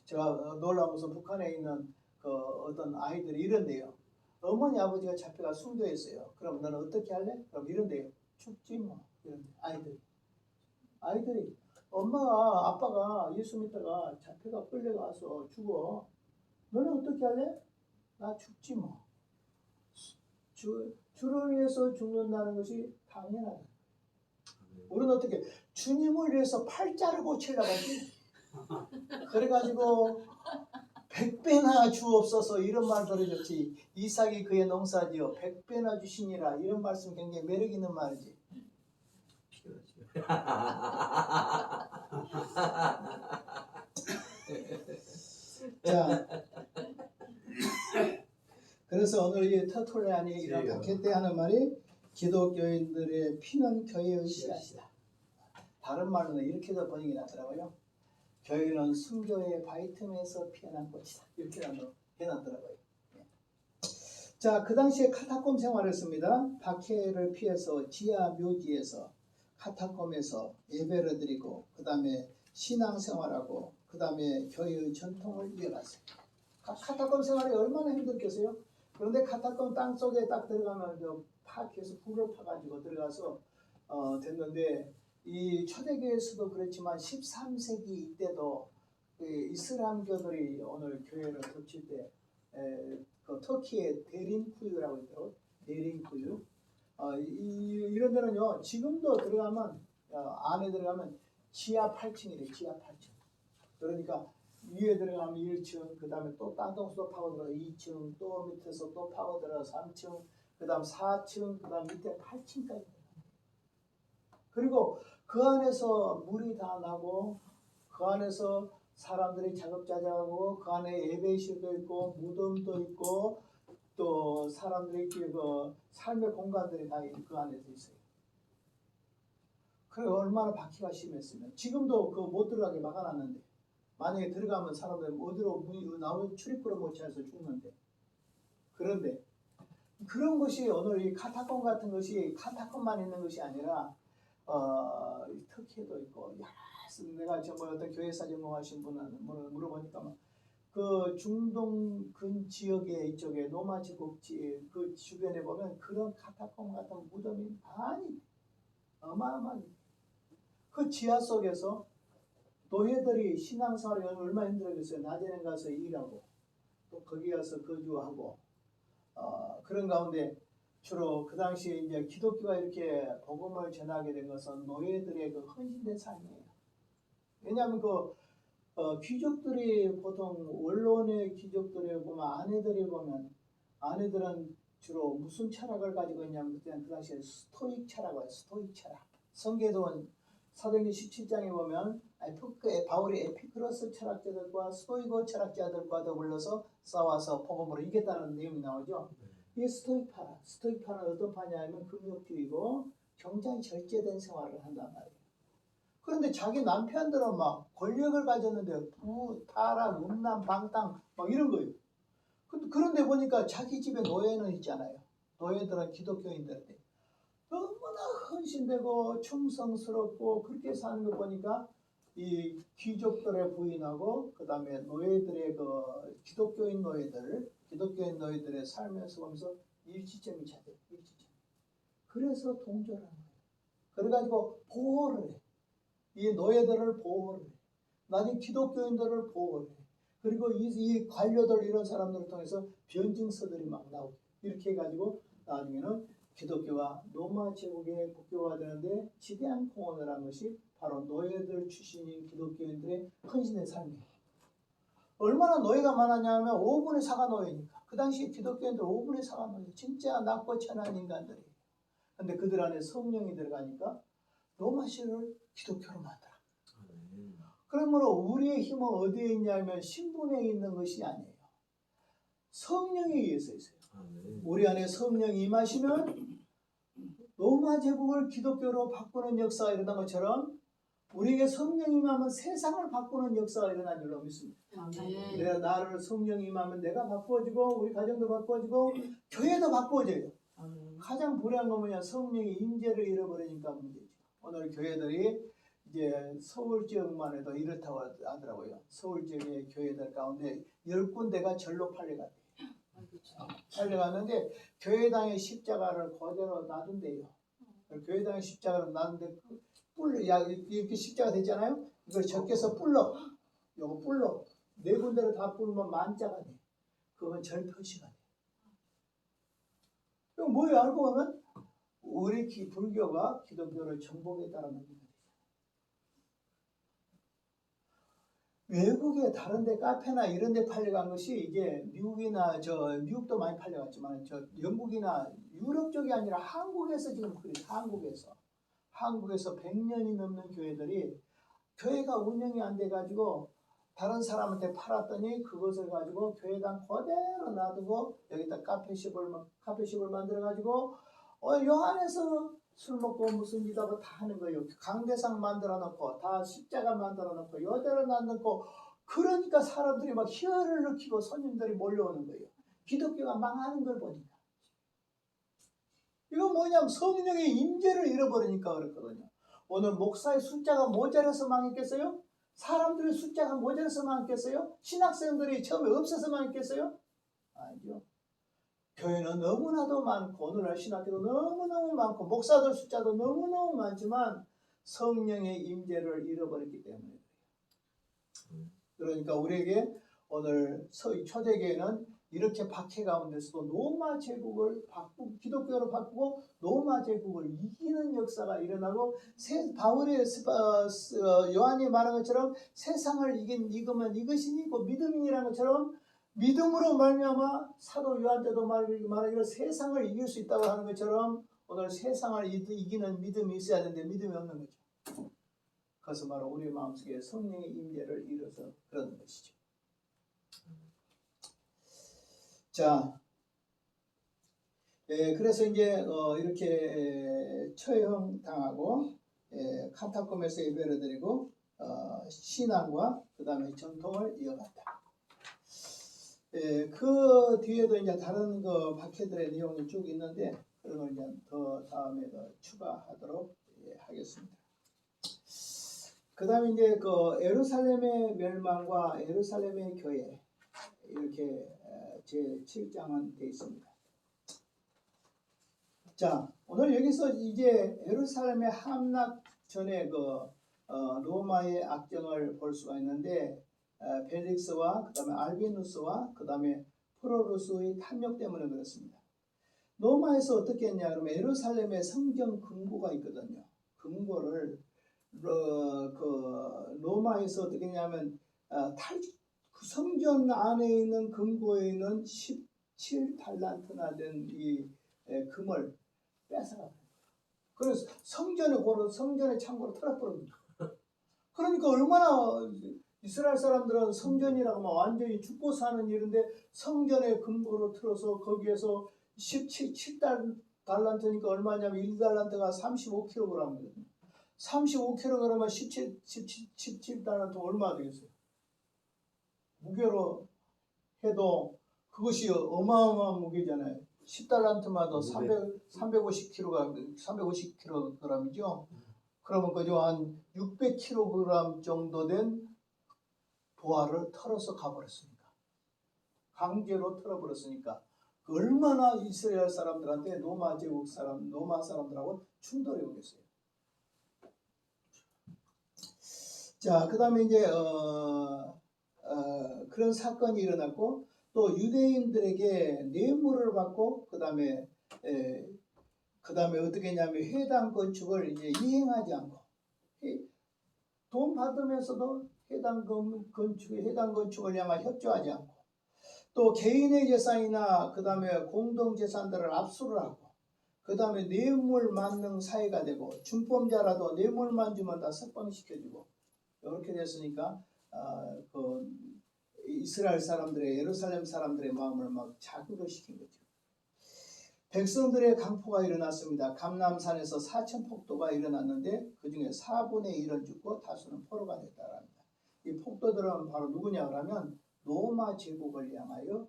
제가 놀라운 것은 북한에 있는 어떤 아이들이 이런데요. 어머니 아버지가 잡혀가 순교했어요. 그럼 너는 어떻게 할래? 그럼 이런데요. 죽지 뭐. 이런 아이들이 엄마가 아빠가 예수 믿다가 잡혀가 끌려가서 죽어. 너는 어떻게 할래? 나 죽지 뭐. 주를 위해서 죽는다는 것이 당연하다. 우리는 어떻게 주님을 위해서 팔자를 고치려고 하지? 그래가지고 100배나 주옵소서 이런 말 들어줬지. 이삭이 그의 농사지어 100배나 주시니라 이런 말씀 굉장히 매력 있는 말이지. 테터톨레안이 이런 예. 박해 때 하는 말이 기독교인들의 피는 교회의 씨앗이다. 다른 말로는 이렇게도 번역이 나더라고요. 교회는 순교의 바위 틈에서 피어난 꽃이다. 이렇게 해놨더라고요. 예. 자, 그 당시에 카타콤 생활했습니다. 박해를 피해서 지하 묘지에서 카타콤에서 예배를 드리고 그 다음에 신앙생활하고 그 다음에 교회의 전통을 이어갔어요. 카타콤 생활이 얼마나 힘들겠어요? 그런데 카타콤 땅속에 딱 들어가면 계속 불을 파가지고 들어가서 됐는데 이 초대교회에서도 그렇지만 13세기 이때도 이슬람교들이 오늘 교회를 덮칠 때 그 터키의 데린쿠유라고 있더라고요. 데린쿠유. 이런 데는요 지금도 들어가면 안에 들어가면 지하 8층이래. 지하 8층. 그러니까 위에 들어가면 1층, 그 다음에 또 땅동수도 파고 들어가 2층, 또 밑에서 또 파고 들어가 3층, 그 다음 4층, 그 다음 밑에 8층까지. 그리고 그 안에서 물이 다 나고 그 안에서 사람들이 작업자재하고 그 안에 예배실도 있고 무덤도 있고 또 사람들이 그 삶의 공간들이 다 그 안에서 있어요. 그래 얼마나 박해가 심했으면 지금도 그 못 들어가게 막아놨는데 만약에 들어가면 사람들 어디로 문이 나오면 출입구를 못 찾아서 죽는데 그런데 그런 것이 오늘 이 카타콤 같은 것이 카타콤만 있는 것이 아니라 터키에도 있고 내가 정말 어떤 교회사 전공하신 분은 물어보니까 그 중동 근 지역에 이쪽에 노마 제국지 그 주변에 보면 그런 카타콤 같은 무덤이 많이 어마어마하게 그 지하 속에서 노예들이 신앙생활이 얼마나 힘들었겠어요. 낮에는 가서 일하고 또 거기 가서 거주하고 그런 가운데 주로 그 당시에 이제 기독교가 이렇게 복음을 전하게 된 것은 노예들의 그 헌신된 삶이에요. 왜냐하면 귀족들이 보통 원론의 귀족들이 보면 아내들이 보면 아내들은 주로 무슨 철학을 가지고 있냐면 그때 그 당시에 스토익 철학을 스토익 철학. 성계도원 사도행전 17장에 보면 바울이 에피크로스 철학자들과 스토이고 철학자들과 더불어서 싸워서 복음으로 이겼다는 내용이 나오죠. 이 스토익파는 어떤 파냐면 금욕주의고 굉장히 절제된 생활을 한단 말이에요. 그런데 자기 남편들은 막 권력을 가졌는데 타락, 음란, 방탕 막 이런 거예요. 그런데 보니까 자기 집에 노예는 있잖아요. 노예들은 기독교인들인데 너무나 헌신되고 충성스럽고 그렇게 사는 거 보니까 이 귀족들의 부인하고 그 다음에 노예들의 그 기독교인 노예들의 삶에서 보면서 일치점이 찾아요. 일치점. 그래서 동조를 하는 거예요. 그래가지고 보호를 해. 이 노예들을 보호를 해. 나중에 기독교인들을 보호를 해. 그리고 이 관료들 이런 사람들을 통해서 변증서들이 막 나오고 이렇게 해가지고 나중에는 기독교가 로마 제국에 국교가 되는데 지대한 공헌을 한 것이 바로 노예들 출신인 기독교인들의 헌신의 삶이에요. 얼마나 노예가 많았냐면 5분의 4가 노예니까. 그 당시 기독교인들 5분의 4가 노예. 진짜 낮고 천한 인간들이에요. 근데 그들 안에 성령이 들어가니까 로마시를 기독교로 만들어. 그러므로 우리의 힘은 어디에 있냐면 신분에 있는 것이 아니에요. 성령에 의해서 있어요. 우리 안에 성령이 임하시면 로마 제국을 기독교로 바꾸는 역사가 일어난 것처럼 우리에게 성령이 임하면 세상을 바꾸는 역사가 일어난 줄로 믿습니다. 내가 나를 성령이 임하면 내가 바꾸어지고 우리 가정도 바꾸어지고 교회도 바꾸어져요. 가장 불행한 건 뭐냐? 성령의 임재를 잃어버리니까 문제죠. 오늘 교회들이 이제 서울 지역만 해도 이렇다고 하더라고요. 서울 지역의 교회들 가운데 10군데가 절로 팔려갔대요. 팔려갔는데 교회당의 십자가를 그대로 놔둔대요. 교회당의 십자가를 놔둔데 이렇게 십자가 됐잖아요. 이걸 적게서 요거 뿔로 4군데를 다 뿔면 만자가 돼. 그건 절표시가 돼. 그럼 뭐예요? 알고 보면 우리 불교가 기독교를 정복했다는 겁니다. 외국에 다른데 카페나 이런데 팔려간 것이 이게 미국이나 미국도 많이 팔려갔지만 영국이나 유럽 쪽이 아니라 한국에서 지금 그래요. 한국에서 100년이 넘는 교회들이 교회가 운영이 안 돼가지고 다른 사람한테 팔았더니 그것을 가지고 교회당 그대로 놔두고 여기다 카페숍을 만들어 가지고 요 안에서 술 먹고 무슨 일하고 다 하는 거예요. 강대상 만들어 놓고 다 십자가 만들어 놓고 여대로 놔놓고 그러니까 사람들이 막 희열을 느끼고 손님들이 몰려오는 거예요. 기독교가 망하는 걸 보니까. 이건 뭐냐면 성령의 임재를 잃어버리니까 그렇거든요. 오늘 목사의 숫자가 모자라서 망했겠어요? 사람들의 숫자가 모자라서 망했겠어요? 신학생들이 처음에 없어서 망했겠어요? 아니죠. 교회는 너무나도 많고 오늘날 신학교도 너무너무 많고 목사들 숫자도 너무너무 많지만 성령의 임재를 잃어버렸기 때문에 그래요. 그러니까 우리에게 오늘 초대교회는 이렇게 박해 가운데서도 로마 제국을 바꾸고 기독교로 바꾸고 로마 제국을 이기는 역사가 일어나고 바울의 요한이 말한 것처럼 세상을 이기면 이것이니고 믿음이라는 것처럼 믿음으로 말미암아 사도 요한 때도 말하기를 세상을 이길 수 있다고 하는 것처럼 오늘 세상을 이기는 믿음이 있어야 되는데 믿음이 없는 거죠. 그것은 바로 우리 마음속에 성령의 임재를 잃어서 그런 것이죠. 자, 그래서 이제 이렇게 처형 당하고 카타콤에서 예배를 드리고 신앙과 그 다음에 전통을 이어갔다. 그 뒤에도 이제 다른 그 박해들의 내용이 쭉 있는데 그런 걸 이제 더 다음에 더 추가하도록 하겠습니다. 그 다음에 이제 그 예루살렘의 멸망과 예루살렘의 교회 이렇게 제 7장은 되어 있습니다. 자, 오늘 여기서 이제 예루살렘의 함락 전에 그 로마의 악정을 볼 수가 있는데 벨릭스와 그 다음에 알비누스와 그 다음에 프로루스의 탐욕 때문에 그렇습니다. 로마에서 어떻게 했냐 그러면 예루살렘에 성경 금고가 있거든요. 금고를 그 로마에서 어떻게 했냐면 그 성전 안에 있는 금고에 있는 17달란트나 된 이 금을 뺏어가요. 그래서 성전의 창고를 털어버립니다. 그러니까 얼마나 이스라엘 사람들은 성전이라고 막 완전히 죽고 사는 일인데 성전의 금고로 틀어서 거기에서 17달란트니까 얼마냐면 1달란트가 35kg이거든요. 35kg이면 17달란트 얼마 되겠어요? 무게로 해도 그것이 어마어마한 무게잖아요. 10달란트마다 350kg이죠. 그러면 그저 한 600kg 정도 된 보화를 털어서 가버렸으니까. 강제로 털어버렸으니까. 얼마나 이스라엘 사람들한테 로마 사람들하고 충돌이 오겠어요. 자, 그 다음에 이제 그런 사건이 일어났고 또 유대인들에게 뇌물을 받고 그 다음에 어떻게 했냐면 회당 건축을 이제 이행하지 않고 돈 받으면서도 회당 건축을 향한 협조하지 않고 또 개인의 재산이나 그 다음에 공동 재산들을 압수를 하고 그 다음에 뇌물 만능 사회가 되고 준범자라도 뇌물만 주면 다 석방시켜주고 이렇게 됐으니까 그 이스라엘 사람들의 예루살렘 사람들의 마음을 막 자극을 시킨 거죠. 백성들의 강포가 일어났습니다. 감람산에서 4,000폭도가 일어났는데 그 중에 4분의 1은 죽고 다수는 포로가 됐다고 합니다. 이 폭도들은 바로 누구냐 그러면 로마 제국을 향하여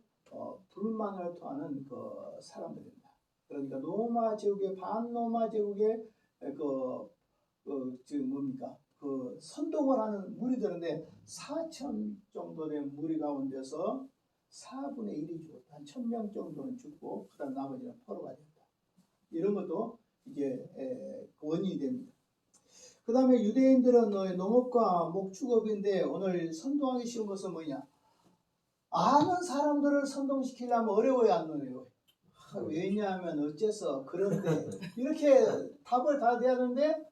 불만을 토하는 그 사람들입니다. 그러니까 로마 제국의 반로마 제국의 그 선동을 하는 무리들인데 4,000 정도 된 무리 가운데서 4분의 1이 죽었다. 한 1,000명 정도는 죽고 그 다음 나머지는 포로가 됐다. 이런 것도 이제 원인이 됩니다. 그 다음에 유대인들은 농업과 목축업인데 오늘 선동하기 쉬운 것은 뭐냐? 아는 사람들을 선동시키려면 어려워요, 안 어려워요? 왜냐하면 어째서 그런데 이렇게 답을 다 대야 하는데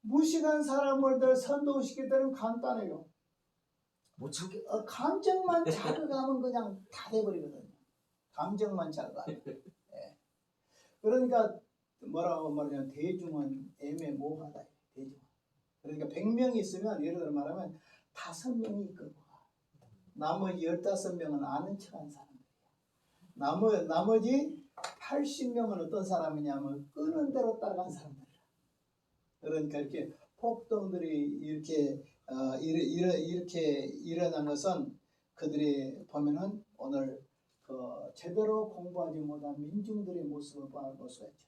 무식한 사람을 선동시킬 때는 간단해요. 못 참게. 감정만 자극하면 그냥 다 돼버리거든요. 감정만 자극하면. 예. 그러니까 뭐라고 말하냐면 대중은 애매모호하다. 대중. 그러니까 100명이 있으면 예를 들어 말하면 5명이 이끌고 나머지 15명은 아는 척한 사람들이야. 나머지 80명은 어떤 사람이냐면 끄는 대로 따라간 사람들이야. 그러니까 이렇게 폭동들이 이렇게 이렇게 일어난 것은 그들이 보면은 오늘 제대로 공부하지 못한 민중들의 모습을 볼 수가 있죠.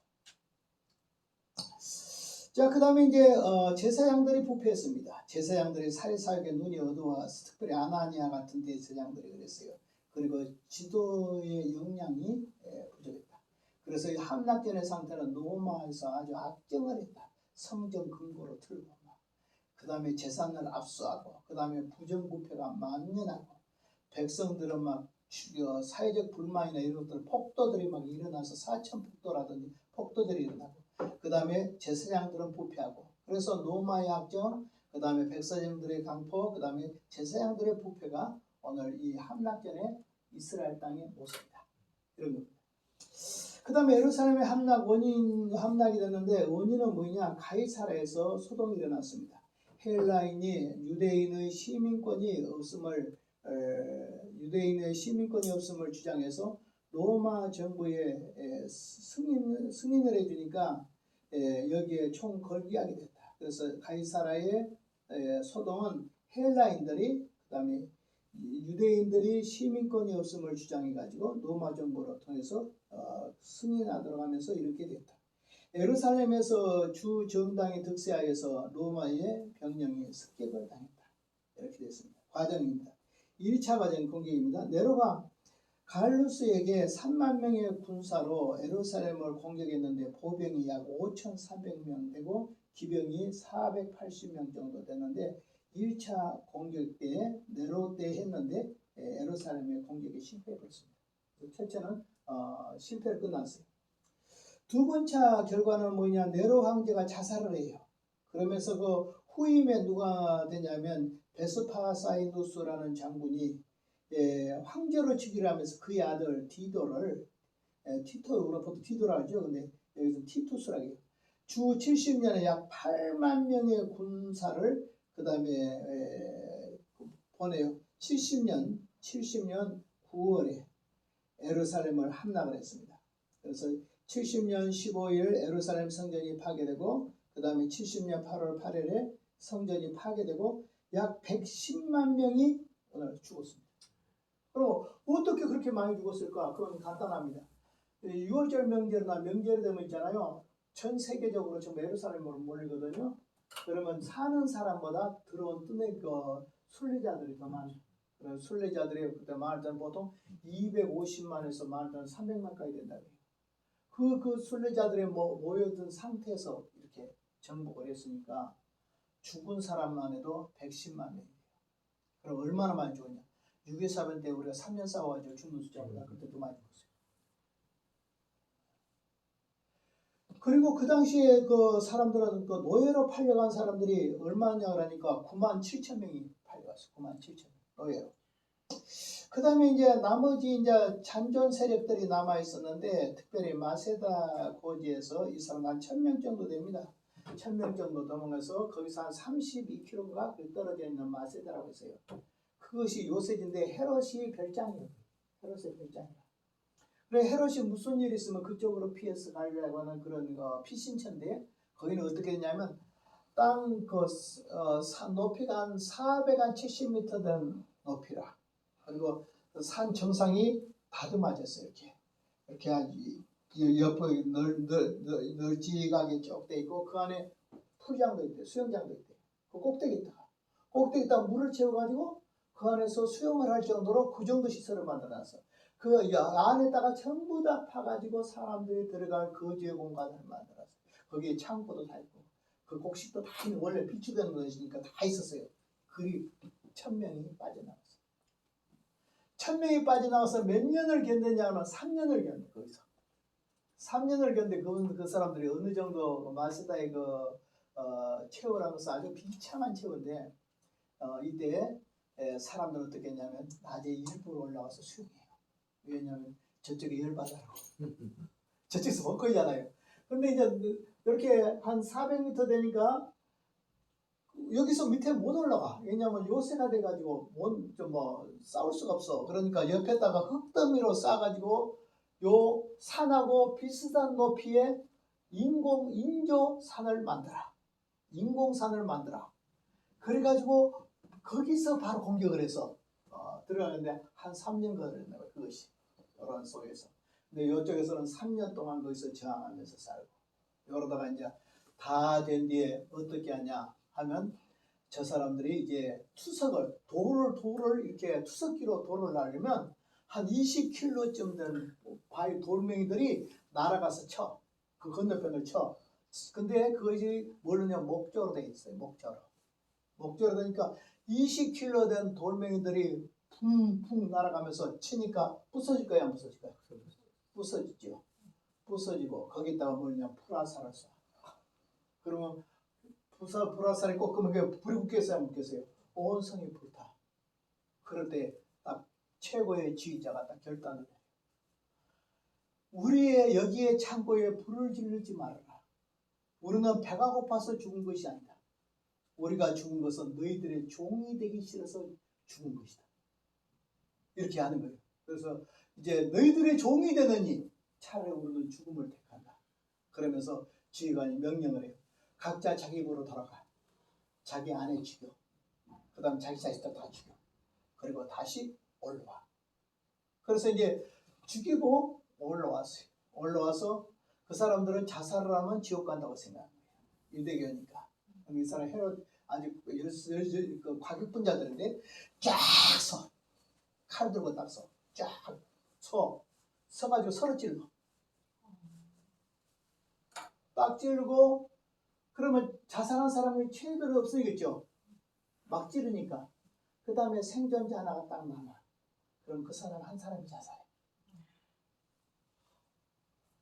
자, 그 다음에 이제 제사장들이 부패했습니다. 제사장들이 사회사역에 눈이 어두워서 특별히 아나니아 같은 제사장들이 그랬어요. 그리고 지도의 역량이 부족했다. 그래서 이 함락전의 상태는 로마에서 아주 악정을 했다. 성전 근거로 틀고 그 다음에 재산을 압수하고 그 다음에 부정부패가 만연하고 백성들은 막 사회적 불만이나 이런 것들 폭도들이 막 일어나서 사천폭도라든지 폭도들이 일어나고 그 다음에 제사장들은 부패하고 그래서 로마의 악정 그 다음에 백사장들의 강포 그 다음에 제사장들의 부패가 오늘 이 함락전의 이스라엘 땅의 모습이다. 이런 겁니다. 그 다음에 예루살렘의 함락이 됐는데 원인은 뭐냐? 가이사라에서 소동이 일어났습니다. 헬라인이 유대인의 시민권이 없음을 주장해서 로마 정부에 승인을 해주니까 여기에 총 걸기하게 됐다. 그래서 가이사라의 소동은 헬라인들이 그다음에 유대인들이 시민권이 없음을 주장해가지고 로마 정부를 통해서 승인하도록 하면서 이렇게 됐다. 예루살렘에서 주 정당이 득세하여서 로마의 병력이 습격을 당했다. 이렇게 됐습니다. 과정입니다. 1차 과정 공격입니다. 네로가 갈루스에게 3만 명의 군사로 예루살렘을 공격했는데 보병이 약 5,400명 되고 기병이 480명 정도 되는데 1차 공격 때에 네로 때 했는데 예루살렘의 공격이 실패했습니다. 첫째는 실패로 끝났어요. 두 번째 결과는 뭐냐? 네로 황제가 자살을 해요. 그러면서 그 후임에 누가 되냐면 베스파사이누스라는 장군이 황제로 즉위를 하면서 그의 아들 디도를 티토, 보통 티도라 하죠. 근데 여기서 티투스라고 해요. 주 70년에 약 8만 명의 군사를 그 다음에 보내요. 70년 9월에 예루살렘을 함락을 했습니다. 그래서 70년 15일 예루살렘 성전이 파괴되고 그 다음에 70년 8월 8일에 성전이 파괴되고 약 110만 명이 오늘 죽었습니다. 그럼 어떻게 그렇게 많이 죽었을까? 그건 간단합니다. 6월절 명절이나 명절이 되면 있잖아요. 전 세계적으로 전부 예루살렘으로 몰리거든요. 그러면 사는 사람보다 들어온 뜬의 순례자들이 더 많아요. 그래서 순례자들이 그때 많을 때는 보통 250만에서 많을 때는 300만까지 된다고 해요. 그 순례자들이 모여든 상태에서 이렇게 정복을 했으니까 죽은 사람만 해도 110만 명이에요. 그럼 얼마나 많이 죽었냐? 6.24 때 우리가 3년 싸워가지고 죽는 숫자보다 그때 더 많이 죽었어요. 그리고 그 당시에 그 사람들은 그 노예로 팔려간 사람들이 얼마냐 그러니까 9만 7천 명이 팔려갔어요. 9만 7천 명 노예로. 그 다음에 이제 나머지 이제 잔존 세력들이 남아 있었는데 특별히 마세다 고지에서 이 사람 한 1,000명 정도 됩니다. 1,000명 정도 넘어가서 거기서 한 32km가 떨어져 있는 마세다라고 있어요. 그것이 요새인데 헤롯이 별장이에요. 헤롯의 별장이에요. 그래 헤롯이 무슨 일이 있으면 그쪽으로 피해서 가려고 하는 그런 피신처인데 거기는 어떻게 했냐면 땅 높이가 한 470m 된 높이라. 그리고 산 정상이 다듬어졌어요. 이렇게 옆에 널찍하게 쭉 돼 있고 그 안에 풀장도 있대, 수영장도 있대. 그 꼭대기에다가 물을 채워가지고 그 안에서 수영을 할 정도로 그 정도 시설을 만들어놨어. 그 안에다가 전부 다 파가지고 사람들이 들어갈 거주의 공간을 만들었어. 거기에 창고도 다 있고 그 곡식도 다 있는 원래 비축된 것이니까 다 있었어요. 그리 1,000명이 빠져나왔어. 1,000명이 빠져나와서 몇 년을 견뎠냐면 3년을 견뎌. 거기서 3년을 견뎌. 그 사람들이 어느 정도 마세다의 체험을 하면서 아주 비참한 체험인데 이때 사람들은 어떻게 했냐면 낮에 일부러 올라와서 수영해요. 왜냐하면 저쪽에 열받아라고. 저쪽에서 먹거리잖아요. 근데 이제 이렇게 한 400m 되니까 여기서 밑에 못 올라가. 왜냐하면 요새가 돼가지고 뭐 싸울 수가 없어. 그러니까 옆에다가 흙더미로 싸가지고 요 산하고 비슷한 높이의 인조 산을 만들어. 인공산을 만들어. 그래가지고 거기서 바로 공격을 해서 들어가는데 한 3년 걸렸네 그것이 요런 속에서. 근데 이쪽에서는 3년 동안 거기서 저항하면서 살고 이러다가 이제 다 된 뒤에 어떻게 하냐 하면 저 사람들이 이제 돌을 이렇게 투석기로 돌을 날리면 한 20kg쯤 되는 바위 돌멩이들이 날아가서 쳐. 그 건너편을 쳐. 근데 그것이 뭐냐 목조로 돼 있어요. 목조로 되니까 20kg 된 돌멩이들이 쿵쿵 날아가면서 치니까 부서질 거야, 안 부서질 거야? 부서지죠. 부서지고 거기다가 뭐냐 프라사를 쏴. 그러면 불화살이 꺾으면 불이 붙겠어요, 안 붙겠어요? 온 성이 불타. 그럴 때 딱 최고의 지휘자가 딱 결단을 해요. 우리의 여기에 창고에 불을 지르지 말아라. 우리는 배가 고파서 죽은 것이 아니다. 우리가 죽은 것은 너희들의 종이 되기 싫어서 죽은 것이다. 이렇게 하는 거예요. 그래서 이제 너희들의 종이 되느니 차라리 우리는 죽음을 택한다. 그러면서 지휘관이 명령을 해요. 각자 자기 집으로 돌아가. 자기 아내 죽여. 그 다음 자기 자식들 다 죽여. 그리고 다시 올라와. 그래서 이제 죽이고 올라왔어요. 올라와서 그 사람들은 자살을 하면 지옥 간다고 생각합니다. 유대교니까. 이 사람 헤롯 아주 그 과격분자들인데 쫙 서. 칼 들고 딱 서. 쫙 서. 서가지고 서로 찔러. 딱 찌르고 그러면 자살한 사람이 최대로 없어지겠죠. 막 찌르니까. 그 다음에 생존자 하나가 딱 남아. 그럼 그 사람 한 사람이 자살해.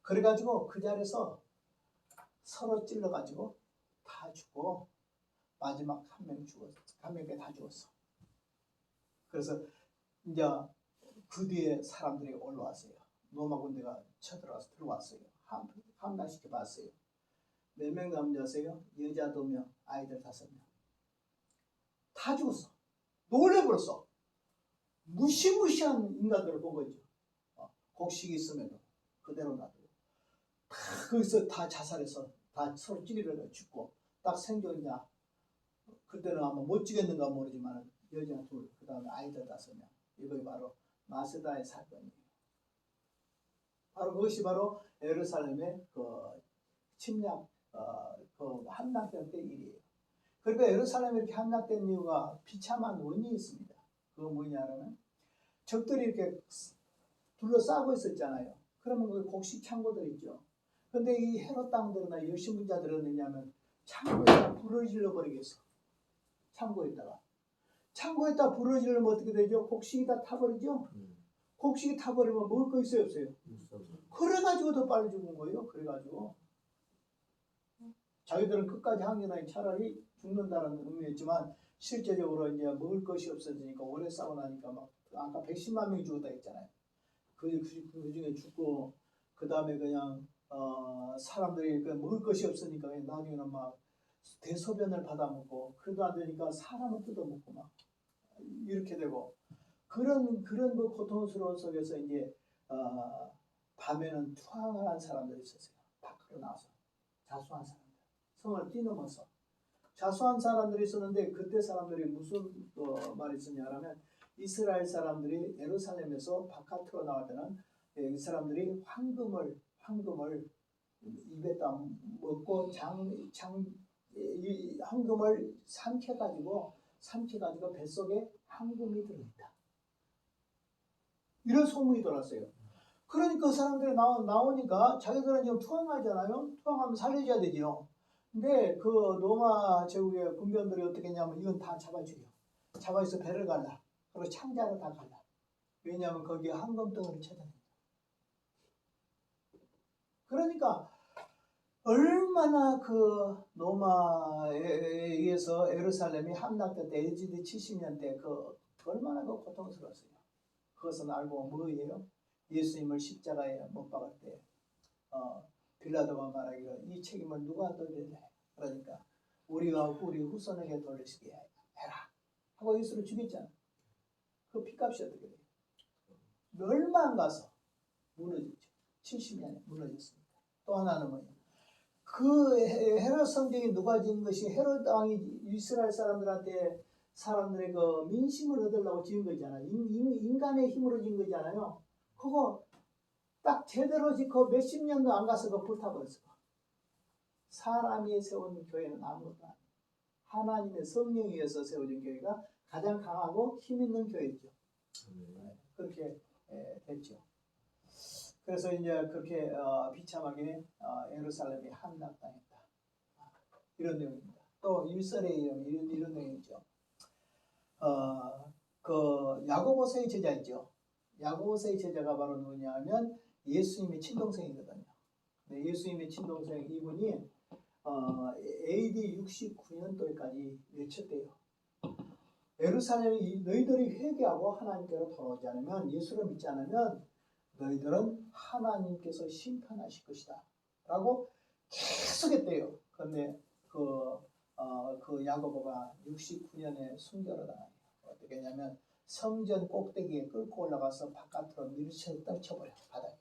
그래가지고 그 자리에서 서로 찔러가지고 다 죽고 마지막 한 명 죽었어. 한 명이 다 죽었어. 그래서 이제 그 뒤에 사람들이 올라왔어요. 로마 군대가 쳐들어와서 들어왔어요. 함락시켜 봤어요. 몇 명 남자세요? 여자 2명, 아이들 5명. 다 죽었어. 놀래버렸어. 무시무시한 인간들을 본 거죠. 곡식이 있음에도 그대로 놔두고. 다 거기서 다 자살해서 다 서로 찌르려 죽고 딱 생존자. 그때는 아마 못 죽였는가 모르지만 여자 2, 그 다음에 아이들 5명. 이거 바로 마세다의 사건이에요. 바로 그것이 바로 예루살렘의 그 침략 그 함락될 때 일이에요. 그러니까 예루살렘이 이렇게 함락된 이유가 비참한 원인이 있습니다. 그거 뭐냐면 적들이 이렇게 둘러싸고 있었잖아요. 그러면 그 곡식 창고들 있죠. 근데 이 헤롯 땅들이나 열심문자들은 뭐냐면 창고에다 불을 질러버리겠어. 창고에다 불을 지르면 어떻게 되죠? 곡식이 다 타버리죠. 곡식이 타버리면 먹을 거 있어요, 없어요? 그래가지고 더 빨리 죽은 거예요. 그래가지고 자기들은 끝까지 항전하니 차라리 죽는다는 의미였지만 실제적으로 이제 먹을 것이 없어지니까 오래 싸고 나니까 막 아까 110만 명이 죽었다 했잖아요. 그 중에 죽고 그 다음에 그냥 사람들이 먹을 것이 없으니까 나중에는 막 대소변을 받아먹고 그래도 안 되니까 사람을 뜯어먹고 막 이렇게 되고 그런 그 고통스러운 속에서 이제 밤에는 투항을 한 사람들이 있었어요. 밖으로 나와서 자수한 사람들, 성을 뛰넘어서 자수한 사람들이 있었는데 그때 사람들이 무슨 말이 있었냐면 이스라엘 사람들이 예루살렘에서 바깥으로 나갈 때는 이 사람들이 황금을 입에다 먹고 이 황금을 삼켜가지고 뱃속에 황금이 들어있다. 이런 소문이 돌았어요. 그러니까 그 사람들이 나오니까 자기들은 지금 투항하잖아요. 투항하면 살려줘야 되죠. 근데 그 로마 제국의 군병들이 어떻게 했냐면 이건 다 잡아주려. 잡아서 배를 갈라. 그리고 창자를 다 갈라. 왜냐하면 거기에 황금덩어리 쳐다니다. 그러니까 얼마나 그 로마에 의해서 예루살렘이 함락될 때 AD 70년 때 얼마나 그 고통스러웠어요. 그것은 알고 뭐예요? 예수님을 십자가에 못 박을 때 빌라도가 말하기를 이 책임을 누가 져야 돼? 그러니까 우리와 우리 후손에게 돌리시게 해라 하고 예수를 죽였잖아. 그 피값이 어떻게 돼요? 얼마 안 가서 무너졌죠. 70년에 무너졌습니다. 또 하나는 뭐냐? 그 헤롯 성경이 누가 지은 것이 헤롯 왕이 이스라엘 사람들의 그 민심을 얻으려고 지은 거잖아요. 인간의 힘으로 지은 거잖아요. 그거 딱 제대로 짓고 몇십 년도 안 가서 그거 불타버렸어. 사람이 세운 교회는 아무것도 아니에요. 하나님의 성령에 의해서 세워진 교회가 가장 강하고 힘 있는 교회죠. 그렇게 됐죠. 그래서 이제 그렇게 비참하게 예루살렘이 함락당했다. 이런 내용입니다. 또 1설에 이런 내용이죠. 그 야고보서의 제자 있죠. 야고보서의 제자가 바로 누구냐면 예수님의 친동생이거든요. 네, 예수님의 친동생 이분이 AD 69년도에까지 외쳤대요. 예루살렘이 너희들이 회개하고 하나님께로 돌아오지 않으면, 예수를 믿지 않으면 너희들은 하나님께서 심판하실 것이다 라고 계속 했대요. 그런데 그 야고보가 69년에 순교를 당해요. 어떻게 했냐면 성전 꼭대기에 끌고 올라가서 바깥으로 밀쳐 떨쳐버려, 바닥에.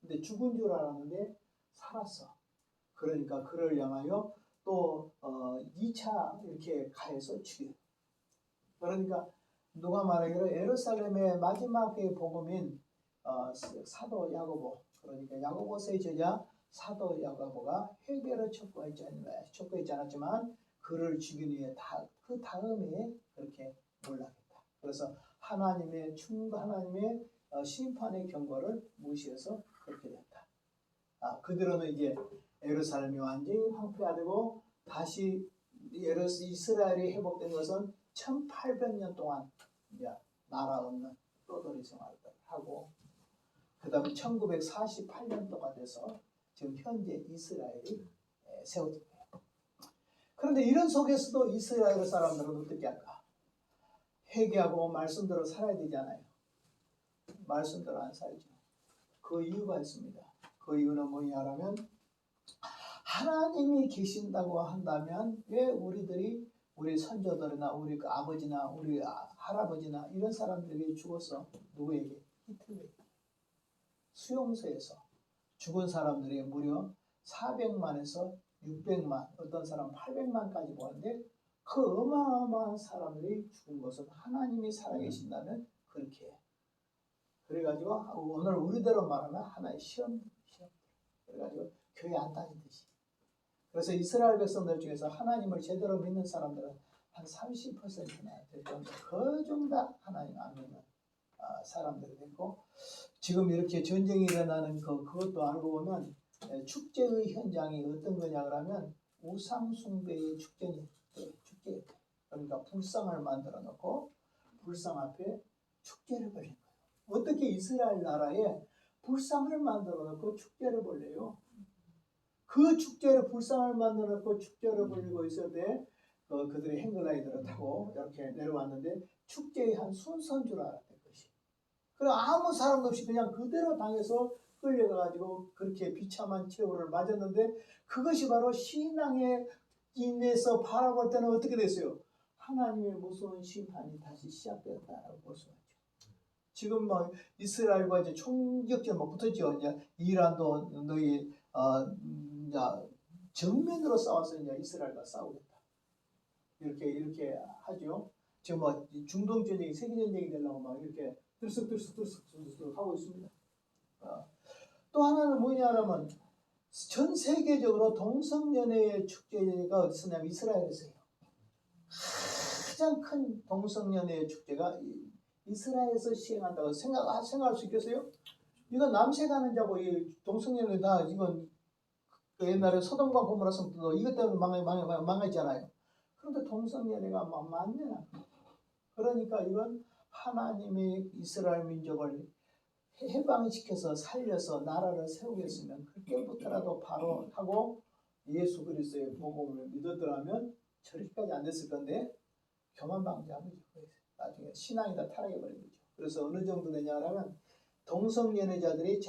근데 죽은 줄 알았는데 살았어. 그러니까 그를 향하여 또 2차 이렇게 가해서 죽여요. 그러니까 누가 말하기로 예루살렘의 마지막의 복음인 사도 야고보, 그러니까 야고보서의 제자 사도 야고보가 회개를 촉구했지 않았지만 그를 죽인 후에 그 다음에 그렇게 몰락했다. 그래서 하나님의 심판의 경고를 무시해서 그렇게 됐다. 그들은 이제 예루살렘이 완전히 황폐화되고 다시 이스라엘이 회복된 것은 1800년 동안 이제 나라 없는 떠돌이 생활을 하고, 그 다음에 1948년도가 돼서 지금 현재 이스라엘이 세워진 거예요. 그런데 이런 속에서도 이스라엘 사람들은 어떻게 할까? 회개하고 말씀대로 살아야 되잖아요. 말씀대로 안 살죠. 그 이유가 있습니다. 그 이유는 뭐냐면 하나님이 계신다고 한다면 왜 우리 선조들이나 우리 그 아버지나 우리 할아버지나 이런 사람들이 죽어서 누구에게? 히틀러에게. 수용소에서 죽은 사람들이 무려 400만에서 600만, 어떤 사람 800만까지 보는데 그 어마어마한 사람들이 죽은 것은 하나님이 살아계신다면 그렇게 해. 그래가지고 오늘 우리대로 말하면 하나의 시험. 그래가지고 교회 안 다니듯이. 그래서 이스라엘 백성들 중에서 하나님을 제대로 믿는 사람들은 한 30%나 될 정도, 그 정도 하나님 안 믿는 사람들이 됐고, 지금 이렇게 전쟁이 일어나는 그것도 알고 보면 축제의 현장이 어떤 거냐 그러면 우상숭배의 축제. 그러니까 불상을 만들어 놓고 불상 앞에 축제를 벌린 거예요. 어떻게 이스라엘 나라에 불상을 만들어 놓고 축제를 벌려요? 그 축제를 불상을 만들어 놓고 축제를 벌리고 있을 때 그들이 행글라이더를 타고 이렇게 내려왔는데 축제의 한 순서인 줄 알았던 것이. 그럼 아무 사람도 없이 그냥 그대로 당해서 끌려가가지고 그렇게 비참한 최후를 맞았는데, 그것이 바로 신앙의 인에서 바라볼 때는 어떻게 됐어요? 하나님의 무서운 심판이 다시 시작되었다라고 볼 수가 있죠. 지금 뭐 이스라엘과 이제 총격전 붙었죠. 이제 이란도 너희 정면으로 싸워서 이제 이스라엘과 싸우겠다. 이렇게 하죠. 지금 뭐 중동 전쟁이 세계 전쟁이 되려고 막 이렇게 들썩 하고 있습니다. 또 하나는 뭐냐면 전 세계적으로 동성연애의 축제가 어디서 냐면 이스라엘에서요. 가장 큰 동성연애의 축제가 이스라엘에서 시행한다고 생각할 수 있겠어요? 이건 남색하는 자고 이 동성연애 다 이건 그 옛날에 소돔과 고모라 성도 이것 때문에 망했잖아요. 그런데 동성연애가 만연한 거예요. 그러니까 이건 하나님이 이스라엘 민족을 해방시켜서 살려서 나라를 세우겠으면 그때부터라도 바로 하고 예수 그리스도의 복음을 믿었더라면 저렇게까지 안 됐을 건데 교만방자하고 나중에 신앙이 다 타락해버린 거죠. 그래서 어느 정도 되냐 하면 동성연애자들이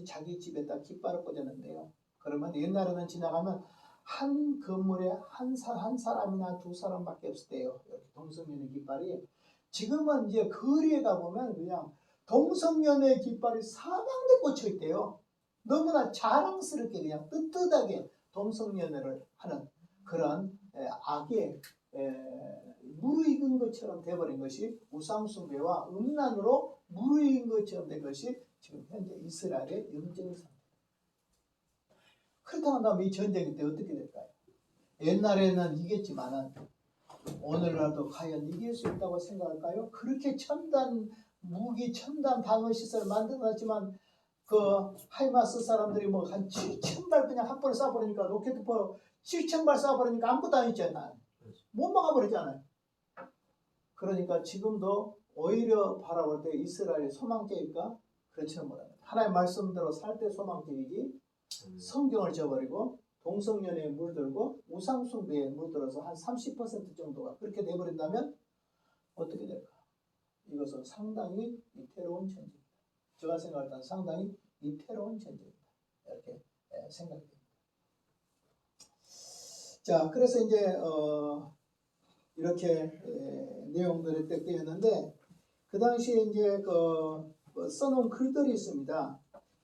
자기 집에다 깃발을 꽂았는데요. 그러면 옛날에는 지나가면 한 건물에 한 사람이나 두 사람밖에 없었대요. 이렇게 동성연애 깃발이. 지금은 이제 거리에 가보면 그냥 동성연애 깃발이 사방에 꽂혀 있대요. 너무나 자랑스럽게 그냥 떳떳하게 동성연애를 하는 그런 악에 무르익은 것처럼 돼버린 것이 우상숭배와 음란으로 무르익은 것처럼 된 것이 지금 현재 이스라엘의 영적 상태. 그렇다고 한다면 이 전쟁 때 어떻게 될까요? 옛날에는 이겼지만은 오늘날도 과연 이길 수 있다고 생각할까요? 그렇게 첨단 무기, 첨단 방어 시설을 만들어놨지만 그 하이마스 사람들이 뭐 한 7,000발 그냥 한 번에 쏴버리니까 로켓포 7,000발 쏴버리니까 아무것도 안 있잖아요. 못 막아버리잖아요. 그러니까 지금도 오히려 바라볼 때 이스라엘이 소망제일까? 그렇지는 못합니다. 하나님의 말씀대로 살 때 소망제이지 성경을 저버리고 동성연애에 물들고 우상숭배에 물들어서 한 30% 정도가 그렇게 돼버린다면 어떻게 될까? 이것은 상당히 위태로운 전쟁입니다. 제가 생각할 때는 상당히 위태로운 전쟁입니다. 이렇게 생각이 됩니다. 자, 그래서 이제 이렇게 내용들이 떼었는데 그 당시에 이제 써놓은 글들이 있습니다.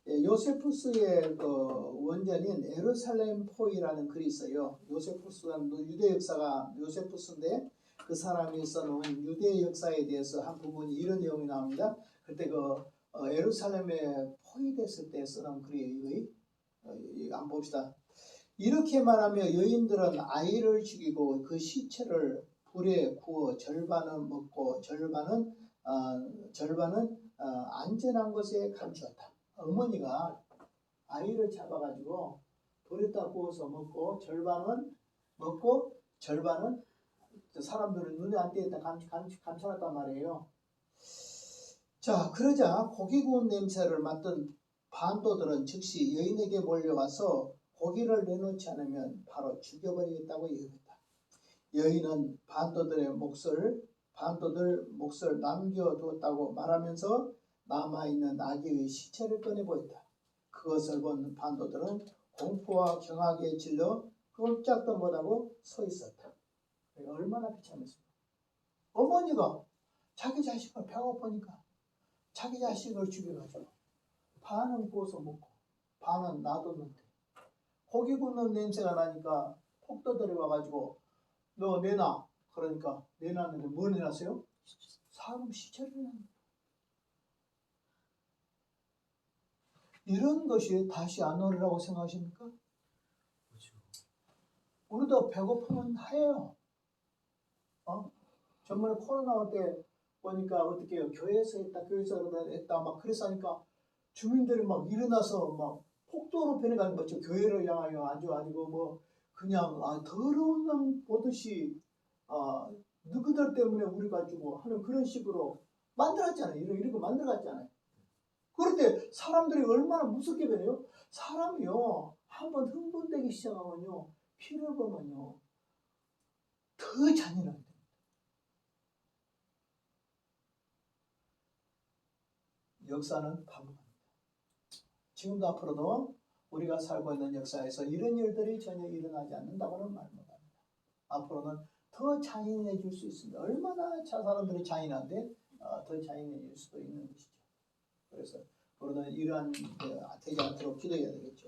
요세푸스의 원전인 에루살렘 포이라는 글이 있어요. 요세푸스는 유대 역사가 요세푸스인데 그 사람이 써놓은 유대 역사에 대해서 한 부분이 이런 내용이 나옵니다. 그때 에루살렘에 포위됐을 때 써놓은 글이 한번 봅시다. 이렇게 말하며 여인들은 아이를 죽이고 그 시체를 불에 구워 절반은 먹고 절반은 안전한 곳에 감추었다. 어머니가 아이를 잡아가지고 불에다 구워서 먹고 절반은 먹고 절반은 사람들은 눈에 안 띄었다 감춰놨단 말이에요. 자, 그러자 고기 구운 냄새를 맡던 반도들은 즉시 여인에게 몰려와서 고기를 내놓지 않으면 바로 죽여버리겠다고 얘기했다. 여인은 반도들 몫을 남겨두었다고 말하면서 남아있는 아기의 시체를 꺼내보였다. 그것을 본 반도들은 공포와 경악에 질려 꼼짝도 못하고 서 있었다. 얼마나 비참했습니까? 어머니가 자기 자식을 배고프니까 자기 자식을 죽여가지고 반은 구워서 먹고 반은 놔뒀는데 고기 굽는 냄새가 나니까 폭도들이 와가지고 너 내놔. 그러니까 내놨는데 뭘 내놨어요? 사람 시체를 내놨는데. 이런 것이 다시 안 오리라고 생각하십니까? 그렇죠. 우리도 배고프면 해요. 전번에 코로나 올 때 보니까 어떻게 해요? 교회에서 했다 막 그래서 하니까 주민들이 막 일어나서 막 폭도로 변해가는 거죠. 교회를 향하여 아니고 뭐 그냥 더러운 놈 보듯이 누구들 때문에 우리 가지고 하는 그런 식으로 만들었잖아요. 이런 거 만들었잖아요. 그럴 때 사람들이 얼마나 무섭게 변해요? 사람이요 한번 흥분되기 시작하면요 피를 보면요 더 잔인합니다. 역사는 반복합니다. 지금도 앞으로도 우리가 살고 있는 역사에서 이런 일들이 전혀 일어나지 않는다고는 말 못합니다. 앞으로는 더 잔인해질 수 있습니다. 얼마나 사람들이 잔인한데 더 잔인해질 수도 있는 것이죠. 그래서 우리는 이러한 되지 않도록 기도해야 되겠죠.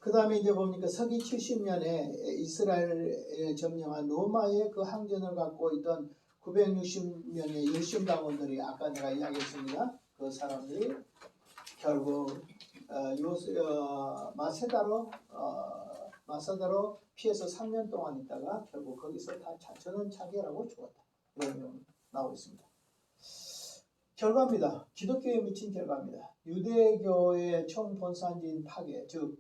그 다음에 이제 보니까 서기 70년에 이스라엘을 점령한 로마의 그 항전을 갖고 있던 960명의 열심당원들이 아까 내가 이야기했습니다. 그 사람들이 결국 마세다로 피해서 3년 동안 있다가 결국 거기서 다 전원 차결하고 죽었다. 이런 내용이 나오고 있습니다. 결과입니다. 기독교에 미친 결과입니다. 유대교의 총본산지인 파괴, 즉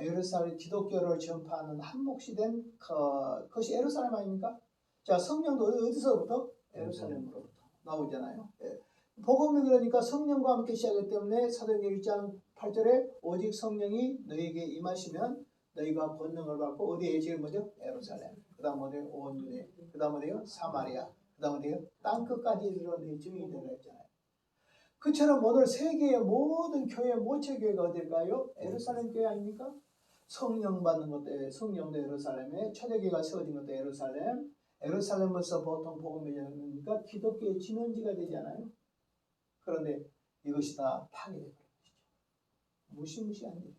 예루살렘 기독교를 전파하는 한 몫이 된 그것이 예루살렘 아닙니까? 자, 성령도 어디서부터? 예루살렘으로부터 나오잖아요. 예. 복음이 그러니까 성령과 함께 시작하기 때문에 사도행전 1장 8절에 오직 성령이 너희에게 임하시면 너희가 권능을 받고 어디에 제일 먼저? 예루살렘. 그 다음 어디에? 온 유대. 그 다음 어디에요? 사마리아. 그 다음 어디에요? 땅끝까지 이르러 너희 증인이 되라 했잖아요. 그처럼 오늘 세계의 모든 교회 모체교회가 어딜까요? 예루살렘 교회 아닙니까? 성령 받는 것도 성령도 예루살렘에 초대교회가 세워진 것도 예루살렘에서 보통 복음이 열리니까 기독교의 진원지가 되잖아요. 그런데 이것이 다 파괴되는 것이죠. 무시무시한 일이죠.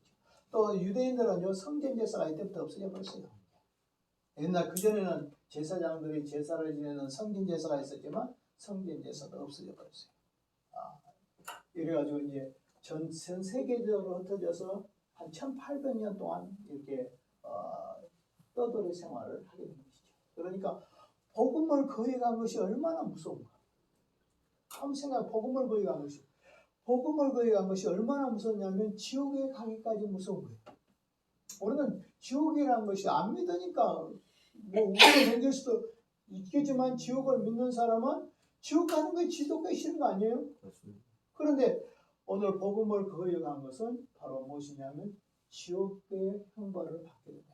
또 유대인들은요 성전 제사가 이때부터 없어져 버렸어요. 옛날 그전에는 제사장들이 제사를 지내는 성전 제사가 있었지만 성전 제사도 없어져 버렸어요. 이래가지고 이제 전 세계적으로 흩어져서 한 1800년 동안 이렇게 떠돌이 생활을 하게 된 것이죠. 그러니까 복음을 거역한 것이 얼마나 무서운가. 한번 생각해. 복음을 거역한 것이 얼마나 무섭냐면 지옥에 가기까지 무서운 거예요. 우리는 지옥이라는 것이 안 믿으니까 뭐 우리가 견딜 수도 있겠지만 지옥을 믿는 사람은 지옥 가는 게 지독하기 싫은 거 아니에요? 그런데 오늘 복음을 거역한 것은 바로 무엇이냐면 지옥의 형벌을 받게 된다.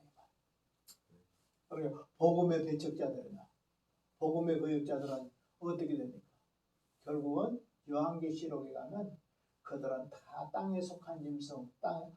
그러니까 복음의 배척자들이나 복음의 거역자들은 어떻게 됩니까? 결국은 요한계시록에 가면 그들은 다 땅에 속한 짐승,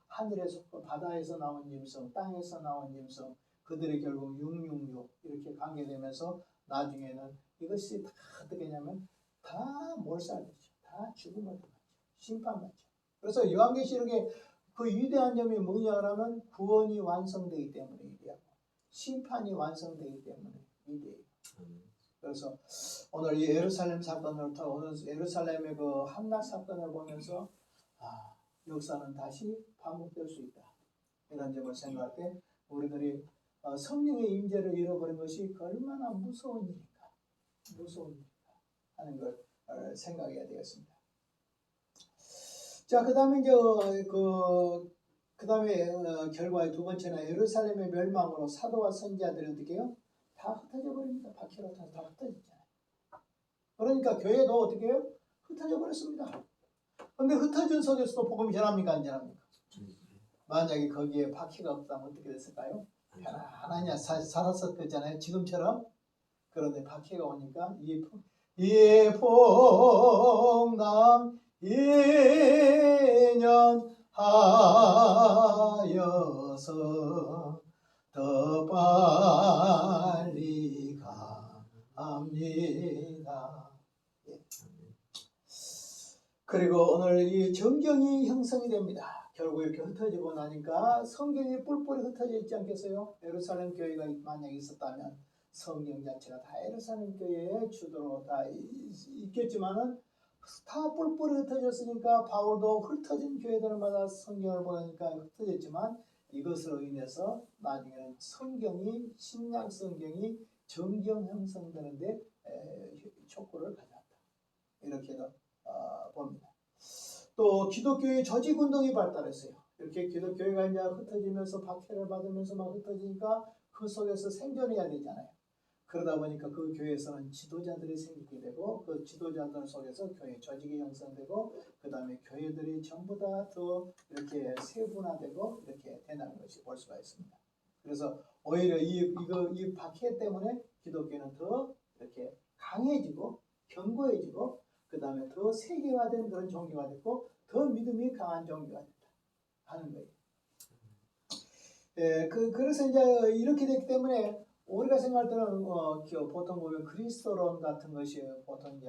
하늘에 속한 바다에서 나온 짐승, 땅에서 나온 짐승, 그들이 결국 666 이렇게 관계되면서 나중에는 이것이 다 어떻게 하냐면 다 몰살되죠. 다 죽음을 당하죠. 심판받죠. 그래서 요한계시록에 그 위대한 점이 뭐냐 하면 구원이 완성되기 때문에 위대하고 심판이 완성되기 때문에 위대해요. 그래서 오늘 이 예루살렘 사건을 통해 오늘 예루살렘의 그 함락 사건을 보면서 역사는 다시 반복될 수 있다. 이런 점을 생각할 때 우리들이 성령의 임재를 잃어버린 것이 얼마나 무서운 일인가 하는 걸 생각해야 되겠습니다. 자, 그다음에 이제 그다음에 결과의 두 번째는 예루살렘의 멸망으로 사도와 선지자들이 어떻게 해요? 다 흩어져 버립니다. 박해로 다 흩어졌잖아요. 그러니까 교회도 어떻게 해요? 흩어져 버렸습니다. 그런데 흩어진 속에서도 복음이 전합니까? 안 전합니까? 만약에 거기에 박해가 없다면 어떻게 됐을까요? 편안하게 살았을 거잖아요. 지금처럼. 그런데 박해가 오니까 이 풍랑 인연하여서 더 빨리 갑니다. 그리고 오늘 이 정경이 형성이 됩니다. 결국 이렇게 흩어지고 나니까 성경이 뿔뿔이 흩어져 있지 않겠어요? 예루살렘 교회가 만약에 있었다면 성경 자체가 다 예루살렘 교회의 주도로 다 있겠지만은 다 뿔뿔이 흩어졌으니까 바울도 흩어진 교회들마다 성경을 보니까 흩어졌지만 이것으로 인해서 나중에는 성경이 신약 성경이 정경 형성되는데 촉구를 가져왔다. 이렇게도 봅니다. 또 기독교의 조직운동이 발달했어요. 이렇게 기독교회가 이제 흩어지면서 박해를 받으면서 막 흩어지니까 그 속에서 생존해야 되잖아요. 그러다 보니까 그 교회에서는 지도자들이 생기게 되고 그 지도자들 속에서 교회 조직이 형성되고 그 다음에 교회들이 전부 다 더 이렇게 세분화되고 이렇게 된다는 것이 볼 수가 있습니다. 그래서 오히려 이 박해 때문에 기독교는 더 이렇게 강해지고 견고해지고 그 다음에 더 세계화된 그런 종교가 됐고 더 믿음이 강한 종교가 됐다 하는 거예요. 그래서 이제 이렇게 됐기 때문에 우리가 생각할 때는 보통 보면 그리스도론 같은 것이 보통 이제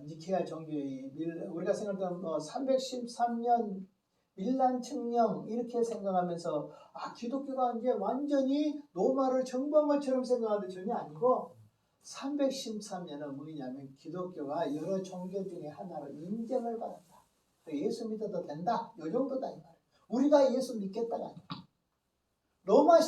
니케아 종교의 우리가 생각할 때는 313년 밀란 칙령 이렇게 생각하면서 기독교가 이제 완전히 로마를 정복한 것처럼 생각하는데 전혀 아니고 313년은 뭐냐면 기독교가 여러 종교 중에 하나로 인정을 받았다. 예수 믿어도 된다. 이 정도다 이 말이에요. 우리가 예수 믿겠다가 아니야. 로마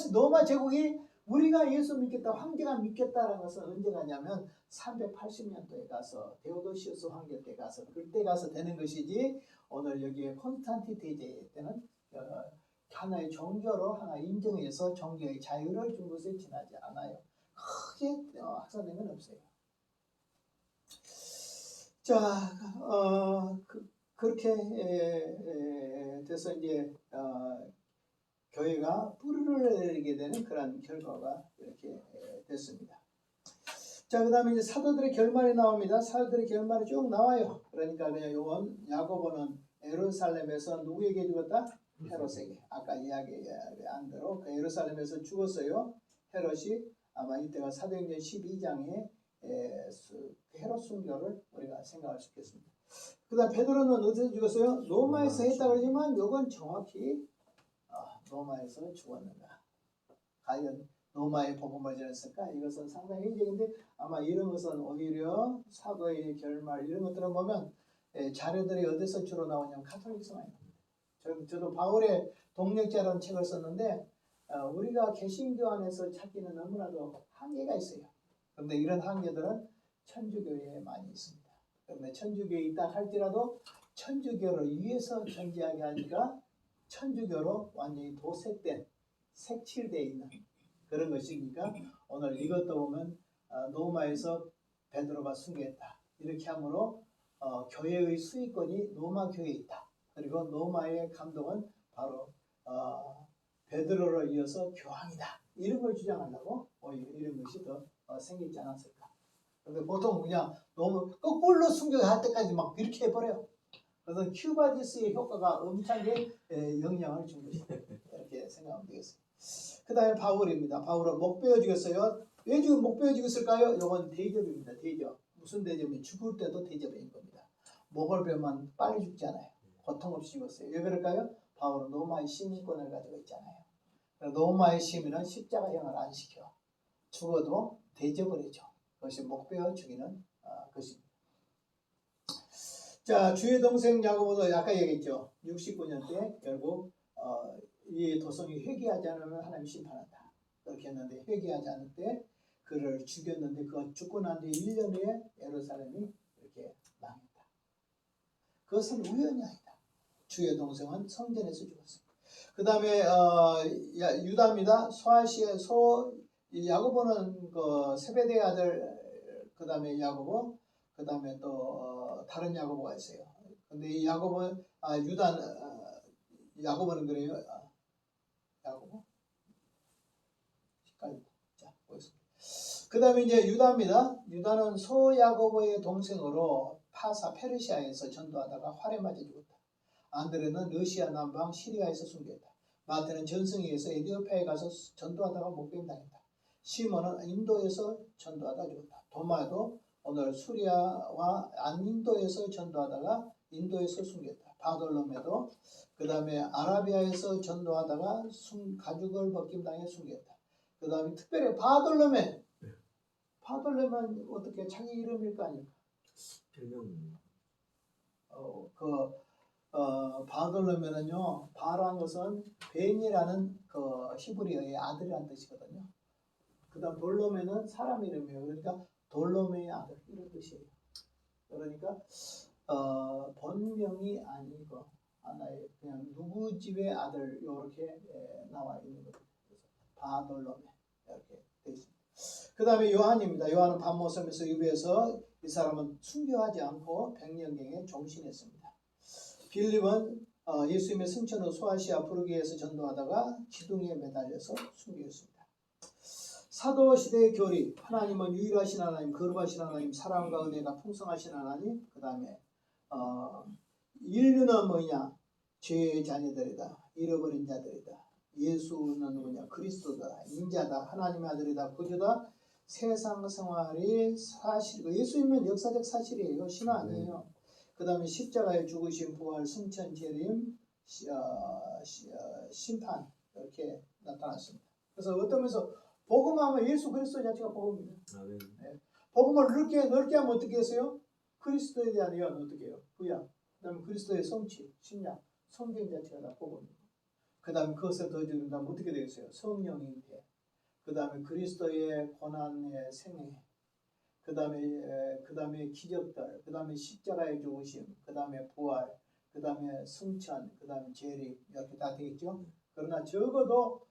제국이 우리가 예수 믿겠다, 황제가 믿겠다라는 것은 언제 가냐면 380년도에 가서 데오도시우스 황제 때 가서 그때 가서 되는 것이지 오늘 여기에 콘스탄티 대제 때는 하나의 종교로 하나 인정해서 종교의 자유를 준 것에 지나지 않아요. 크게 확산된 건 없어요. 자, 그렇게 돼서 이제 교회가 뿌리를 내리게 되는 그런 결과가 이렇게 됐습니다. 자, 그 다음에 이제 사도들의 결말이 나옵니다. 사도들의 결말이 쭉 나와요. 그러니까 그냥 요건 야고보는 예루살렘에서 누구에게 죽었다? 헤롯에게 아까 이야기한 대로 그 예루살렘에서 죽었어요. 헤롯이 아마 이때가 사도행전 12장에 헤롯 순교를 우리가 생각할 수 있겠습니다. 그다음 베드로는 어디서 죽었어요? 로마에서 했다 그러지만 이건 정확히 로마에서 죽었는가? 과연 로마의 복음을 전했을까? 이것은 상당히 인정인데 아마 이런 것은 오히려 사도의 결말 이런 것들을 보면 자료들이 어디서 주로 나오냐면 가톨릭서 많이 나옵니다. 저도 바울의 동력자라는 책을 썼는데 우리가 개신교 안에서 찾기는 너무나도 한계가 있어요. 그런데 이런 한계들은 천주교에 많이 있습니다. 그런데 천주교에 있다 할지라도 천주교를 위해서 존재하게 하니까 천주교로 완전히 도색된 색칠되어 있는 그런 것이니까 오늘 이것도 보면 로마에서 베드로가 순교했다. 이렇게 함으로 교회의 수익권이 로마 교회에 있다. 그리고 로마의 감독은 바로 베드로를 이어서 교황이다. 이런 걸 주장하려고 이런 것이 더 생기지 않았을까. 그런데 보통 그냥 너무 거꾸로 순교할 때까지 막 이렇게 해버려요. 그래서 큐바디스의 효과가 엄청나게 영향을 준 것이다. 이렇게 생각하면 되겠습니다. 그 다음에 바울입니다. 바울은 목 베어 죽였어요. 왜 지금 목 베어 죽였을까요? 이건 대접입니다. 대접. 무슨 대접이? 죽을 때도 대접인 겁니다. 목을 베면 빨리 죽지 않아요. 고통 없이 죽었어요. 왜 그럴까요? 바울은 로마의 시민권을 가지고 있잖아요. 로마의 시민은 십자가형을 안 시켜. 죽어도 대접을 해줘. 그것이 목 베어 죽이는 것입니다. 자, 주의 동생 야고보도 아까 얘기했죠. 69년 때 결국 이 도성이 회개하지 않으면 하나님 심판한다. 그렇게 했는데 회개하지 않을 때 그를 죽였는데 그 죽고 난 뒤 1년 후에 예루살렘이 이렇게 망했다. 그것은 우연이 아니다. 주의 동생은 성전에서 죽었습니다. 그 다음에 유다입니다. 야고보는 그 세베대의 아들, 그 다음에 야고보, 그 다음에 또 다른 야고보가 있어요. 근데 이 야고보는 야고보는 그래요. 야고보? 자, 보겠습니다. 그 다음에 이제 유다입니다. 유다는 소야고보의 동생으로 페르시아에서 전도하다가 활에 맞아 죽었다. 안드레는 러시아 남방 시리아에서 순교했다. 마태는 전승에서 에티오피아에 가서 전도하다가 목배임당했다. 시몬은 인도에서 전도하다 죽었다. 도마도 오늘 수리아와 안인도에서 전도하다가 인도에서 순교했다. 바돌로메도 그 다음에 아라비아에서 전도하다가 가죽을 벗김당해 순교했다. 그 다음에 특별히 바돌로메는 어떻게 자기 이름일 거 아닙니까? 별명. 바돌로메는요, 바라는 것은 벤이라는 그 히브리어의 아들이라는 뜻이거든요. 그 다음 돌로메는 사람 이름이에요. 그러니까 돌로메의 아들 이런 뜻이에요. 그러니까 본명이 아니고 하나의 그냥 누구 집의 아들 이렇게 나와 있는 거죠. 바돌로메 이렇게 되어 있습니다. 그 다음에 요한입니다. 요한은 밤모섬에서 유배해서 이 사람은 순교하지 않고 백년경에 종신했습니다. 빌립은 예수님의 승천으로 소아시아 부르기에서 전도하다가 기둥에 매달려서 순교했습니다. 사도 시대의 교리, 하나님은 유일하신 하나님, 거룩하신 하나님, 사랑과 은혜가 풍성하신 하나님. 그 다음에 인류는 뭐냐? 죄의 자녀들이다. 잃어버린 자들이다. 예수는 누구냐? 그리스도다. 인자다. 하나님의 아들이다. 구주다. 세상 생활이 사실이고 예수님은 역사적 사실이에요. 신화 아니에요. 그 다음에 십자가에 죽으신 부활, 승천, 재림, 심판 이렇게 나타났습니다. 그래서 어떤 면에서 복음하면 예수 그리스도 자체가 복음입니다. 네. 복음을 넓게 하면 어떻게 했어요? 그리스도에 대한 예언 어떻게 해요? 구약. 그 다음에 그리스도의 성취, 신약, 성경 자체가 다 복음입니다. 그 다음에 그것을 더 준다면 어떻게 되겠어요? 성령의 대. 그 다음에 그리스도의 고난의 생애. 그 다음에 기적들. 그 다음에 십자가의 죽으심. 그 다음에 부활. 그 다음에 승천. 그 다음에 재림. 이렇게 다 되겠죠? 그러나 적어도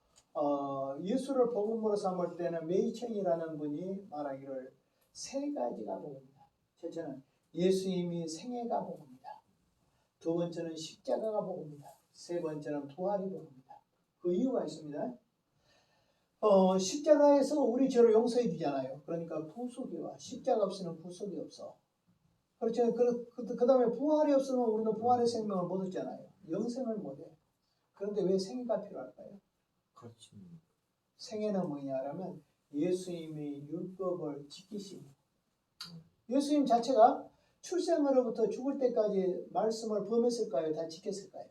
예수를 복음으로 삼을 때는 메이천이라는 분이 말하기를 세 가지가 복음이다. 첫째는 예수님이 생애가 복음이다. 두 번째는 십자가가 복음이다. 세 번째는 부활이 복음이다. 그 이유가 있습니다. 십자가에서 우리 죄를 용서해 주잖아요. 그러니까 구속이 와. 십자가 없으면 구속이 없어. 그렇죠. 그 다음에 부활이 없으면 우리는 부활의 생명을 못 얻잖아요. 영생을 못 해. 그런데 왜 생애가 필요할까요? 그렇지. 생애는 뭐냐라면 예수님이 율법을 지키심. 예수님 자체가 출생으로부터 죽을 때까지 말씀을 범했을까요? 다 지켰을까요?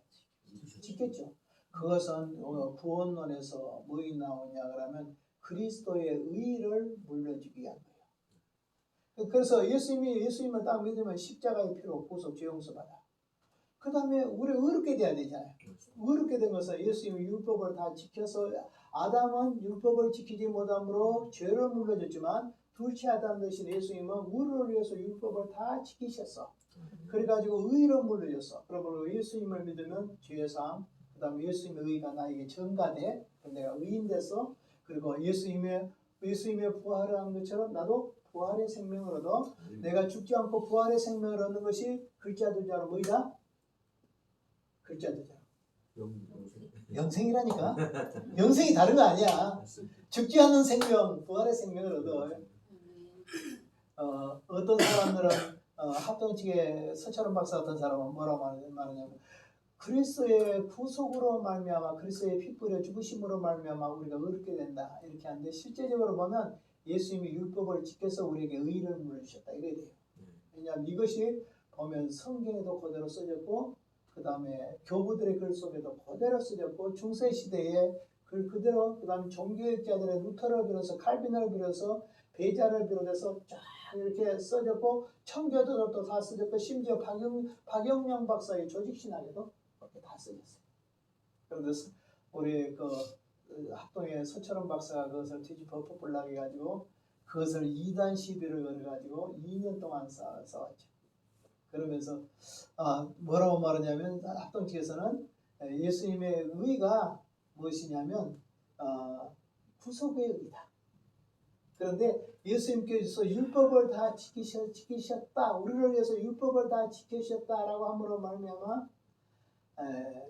지켰죠. 그것은 구원론에서 뭐이 나오냐 그러면 그리스도의 의를 물려주기 위한 거예요. 그래서 예수님을 딱 믿으면 십자가의 피로 구속 죄 용서받아. 그 다음에 우리 의롭게 돼야 되잖아요. 의롭게 된 것은 예수님이 율법을 다 지켜서 아담은 율법을 지키지 못함으로 죄를 물려줬지만 둘째 아담 대신 예수님은 우리를 위해서 율법을 다 지키셨어. 그래가지고 의를 물려줬어. 그러므로 예수님을 믿으면 죄사함, 그 다음에 예수님의 의가 나에게 전가돼. 내가 의인 돼서 그리고 예수님의 부활을 한 것처럼 나도 부활의 생명을 얻어. 내가 죽지 않고 부활의 생명을 얻는 것이 글자 두자로 뭐이다? 글자 두자. 영생이라니까. 영생이 다른 거 아니야. 죽지 않는 생명, 부활의 생명을 얻어. 어떤 사람들은 합동 측에 서철원 박사 같은 사람은 뭐라고 말하냐면 그리스도의 구속으로 말미암아 그리스도의 피 뿌려 죽으심으로 말미암아 우리가 의롭게 된다 이렇게 하는데 실제적으로 보면 예수님이 율법을 지켜서 우리에게 의를 물려주셨다 이래야 돼요. 왜냐하면 이것이 보면 성경에도 그대로 써졌고 그 다음에 교부들의 글 속에도 그대로 써졌고 중세시대에 글 그대로 그 다음에 종교학자들의 루터를 비롯해서 칼빈을 비롯해서 베자를 비롯해서 쫙 이렇게 써졌고 청교도도 다 써졌고 심지어 박영영 박사의 조직신학에도 그렇게 다 써졌어요. 그래서 우리 그 합동의 서철원 박사가 그것을 뒤집어 퍼블락해 가지고 그것을 2단 시비를 걸어가지고 2년 동안 싸웠죠. 그러면서 뭐라고 말하냐면 합동 측에서는 예수님의 의가 무엇이냐면 구속의 의다. 그런데 예수님께서 율법을 다 지키셨다. 우리를 위해서 율법을 다 지키셨다라고 함으로 말미암아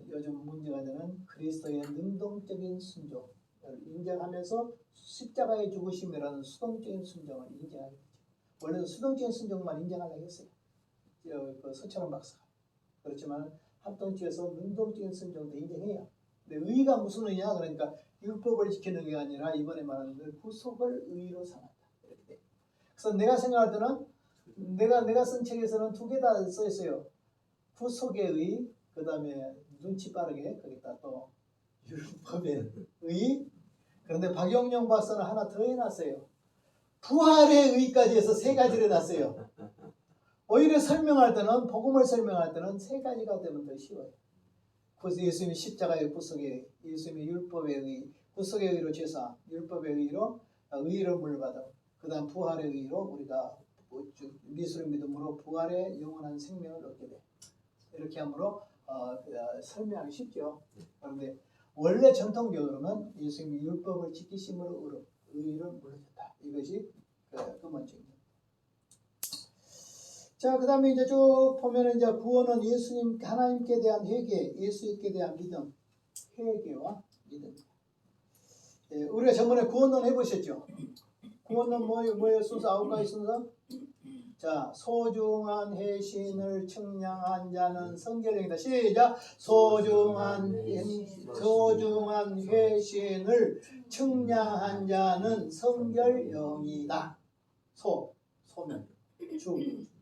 요즘 문제가 되는 그리스도의 능동적인 순종을 인정하면서 십자가의 죽으심이라는 수동적인 순종을 인정하게 되죠. 원래는 수동적인 순종만 인정하려고 했어요. 그 서철원 박사가. 그렇지만 합동 측에서 능동적인 순종도 인정해요. 근데 의가 무슨 의냐? 그러니까 율법을 지키는 게 아니라 이번에 말하는 걸 구속을 의로 삼았다. 이렇게 돼. 그래서 내가 생각할 때는 내가 쓴 책에서는 두 개 다 써 있어요. 구속의 의, 그 다음에 눈치 빠르게 거기다 또 율법의 의. 그런데 박영영 박사는 하나 더 해놨어요. 부활의 의까지 해서 세 가지를 해놨어요. 오히려 설명할 때는 복음을 설명할 때는 세 가지가 되면 더 쉬워요. 그래서 예수님이 십자가의 구속의 의, 예수님이 율법의 의, 구속의 의로 제사, 율법의 의로 의를 물받아. 그 다음 부활의 의로 우리가 미술의 믿음으로 부활의 영원한 생명을 얻게 돼. 이렇게 함으로 설명하기 쉽죠. 그런데 원래 전통적으로는 예수님이 율법을 지키심으로 의를 물려줬다. 이것이 근본적입니다. 자, 그 다음에 이제 쭉 보면은 이제 구원은 예수님, 하나님께 대한 회개, 예수님께 대한 믿음, 회개와 믿음. 예, 우리가 저번에 구원론 해보셨죠? 구원론 뭐예요? 순서 9가지 순서? 자, 소중한 회신을 측량한 자는 성결형이다. 시작! 소중한 회신을 측량한 자는 성결형이다. 소면,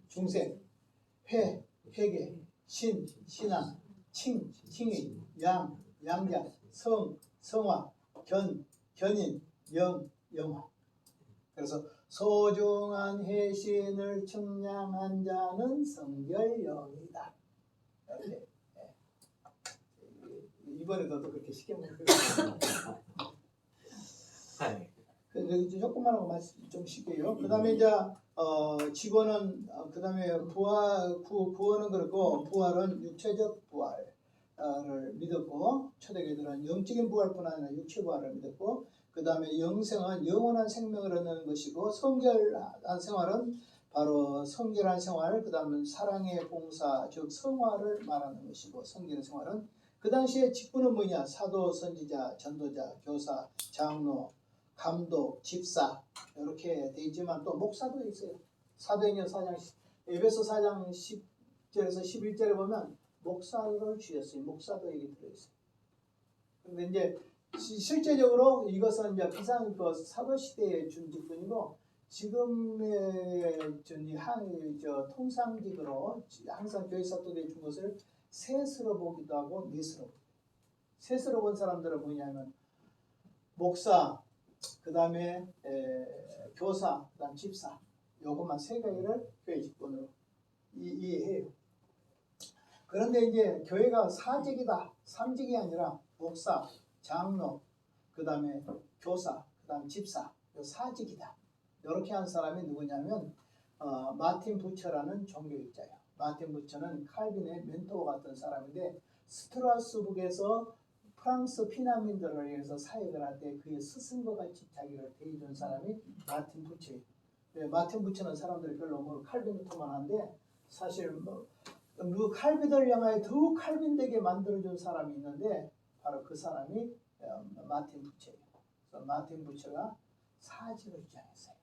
중생, 회계, 신앙, 칭의, 양자, 성화, 견인, 영화. 그래서 소중한 회신을 측량한 자는 성결형이다. 이렇게. 이번에도 또 그렇게 쉽게 먹어요. 조금만 하고 좀 쉽게요. 그 다음에 이제 직원은 그 다음에 구원은 그렇고 부활은 육체적 부활을 믿었고 초대교회들은 영적인 부활뿐 아니라 육체 부활을 믿었고 그 다음에 영생은 영원한 생명을 얻는 것이고 성결한 생활은 바로 성결한 생활 그 다음에 사랑의 봉사 즉 성화를 말하는 것이고 성결의 생활은 그 당시에 직분은 뭐냐 사도 선지자 전도자 교사 장로 감독, 집사 이렇게 돼 있지만 또 목사도 있어요. 사도행전 4장 에베소 4장 10절에서 11절에 보면 목사를 주셨어요. 목사도 여기 들어있어요. 근데 이제 실제적으로 이것은 이제 비상 그 사도 시대의 준직분이고 지금의 저 통상직으로 항상 교회 사도들이 준 것을 셋으로 보기도 하고 넷으로 보기도 해요. 셋으로 본 사람들은 뭐냐면 목사, 그 다음에 교사, 그 다음 집사 요것만 세 가지를 교회 직분으로 이해해요. 그런데 이제 교회가 사직이다, 삼직이 아니라 목사, 장로, 그 다음에 교사, 그 다음 집사, 요 사직이다. 이렇게 한 사람이 누구냐면 마틴 부처라는 종교학자예요. 마틴 부처는 칼빈의 멘토와 같은 사람인데 스트라스부르크에서 프랑스 피난민들을 위해서 사역을 할 때 그의 스승과 같이 자기를 대해준 사람이 마틴 부처예요. 마틴 부처는 사람들이 별로 모르고 칼빈부터만 한데 사실 칼빈을 향하여 더욱 칼빈되게 만들어준 사람이 있는데 바로 그 사람이 마틴 부처예요. 그래서 마틴 부처가 사직을 주장했어요.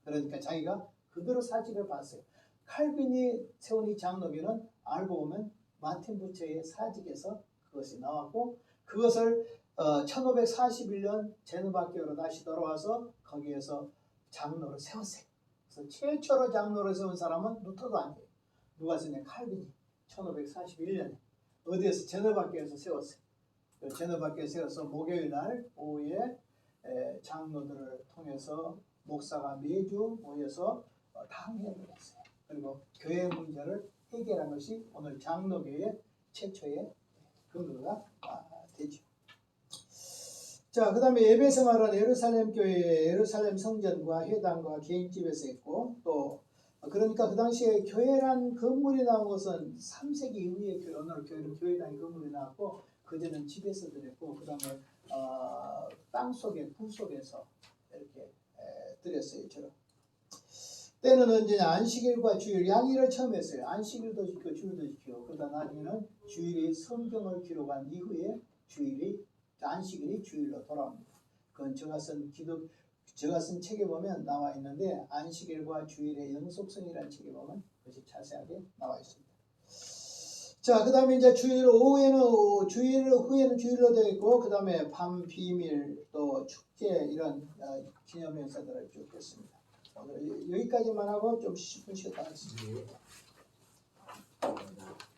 그러니까 자기가 그대로 사직을 봤어요. 칼빈이 세운 이 장로교는 알고 보면 마틴 부처의 사직에서 그것이 나왔고 그것을 1541년 제누바교로 다시 돌아와서 거기에서 장로를 세웠어요. 그래서 최초로 장로를 세운 사람은 루터도 아니에요. 누가 세웠냐? 칼빈이 1541년에 어디에서 제누바교에서 세웠어요. 제누바교에서 세워서 목요일 날 오후에 장로들을 통해서 목사가 매주 모여서 당회를 했어요. 그리고 교회 문제를 해결한 것이 오늘 장로교의 최초의 근거가 되죠. 자, 그 다음에 예배 생활은 예루살렘 교회의 예루살렘 성전과 회당과 개인집에서 했고 또 그러니까 그 당시에 교회란 건물이 나온 것은 3세기 이후에 오늘 교회는 교회당 건물이 나왔고 그전에는 집에서 드렸고 그 다음에 땅 속에 굴 속에서 이렇게 드렸어요. 저런. 때는 언제냐? 안식일과 주일, 양일을 처음 했어요. 안식일도 지키고 주일도 지키고 그러다 나중에는 주일이 성경을 기록한 이후에 안식일이 주일로 돌아옵니다. 그건 제가 쓴 책에 보면 나와 있는데 안식일과 주일의 영속성이라는 책에 보면 그것이 자세하게 나와 있습니다. 자, 그 다음에 이제 주일 후에는 주일로 되어 있고 그 다음에 밤 비밀 또 축제 이런 기념 행사들을 쭉 했습니다. 오늘 여기까지만 하고 좀 10분 쉬었다 하겠습니다. 네.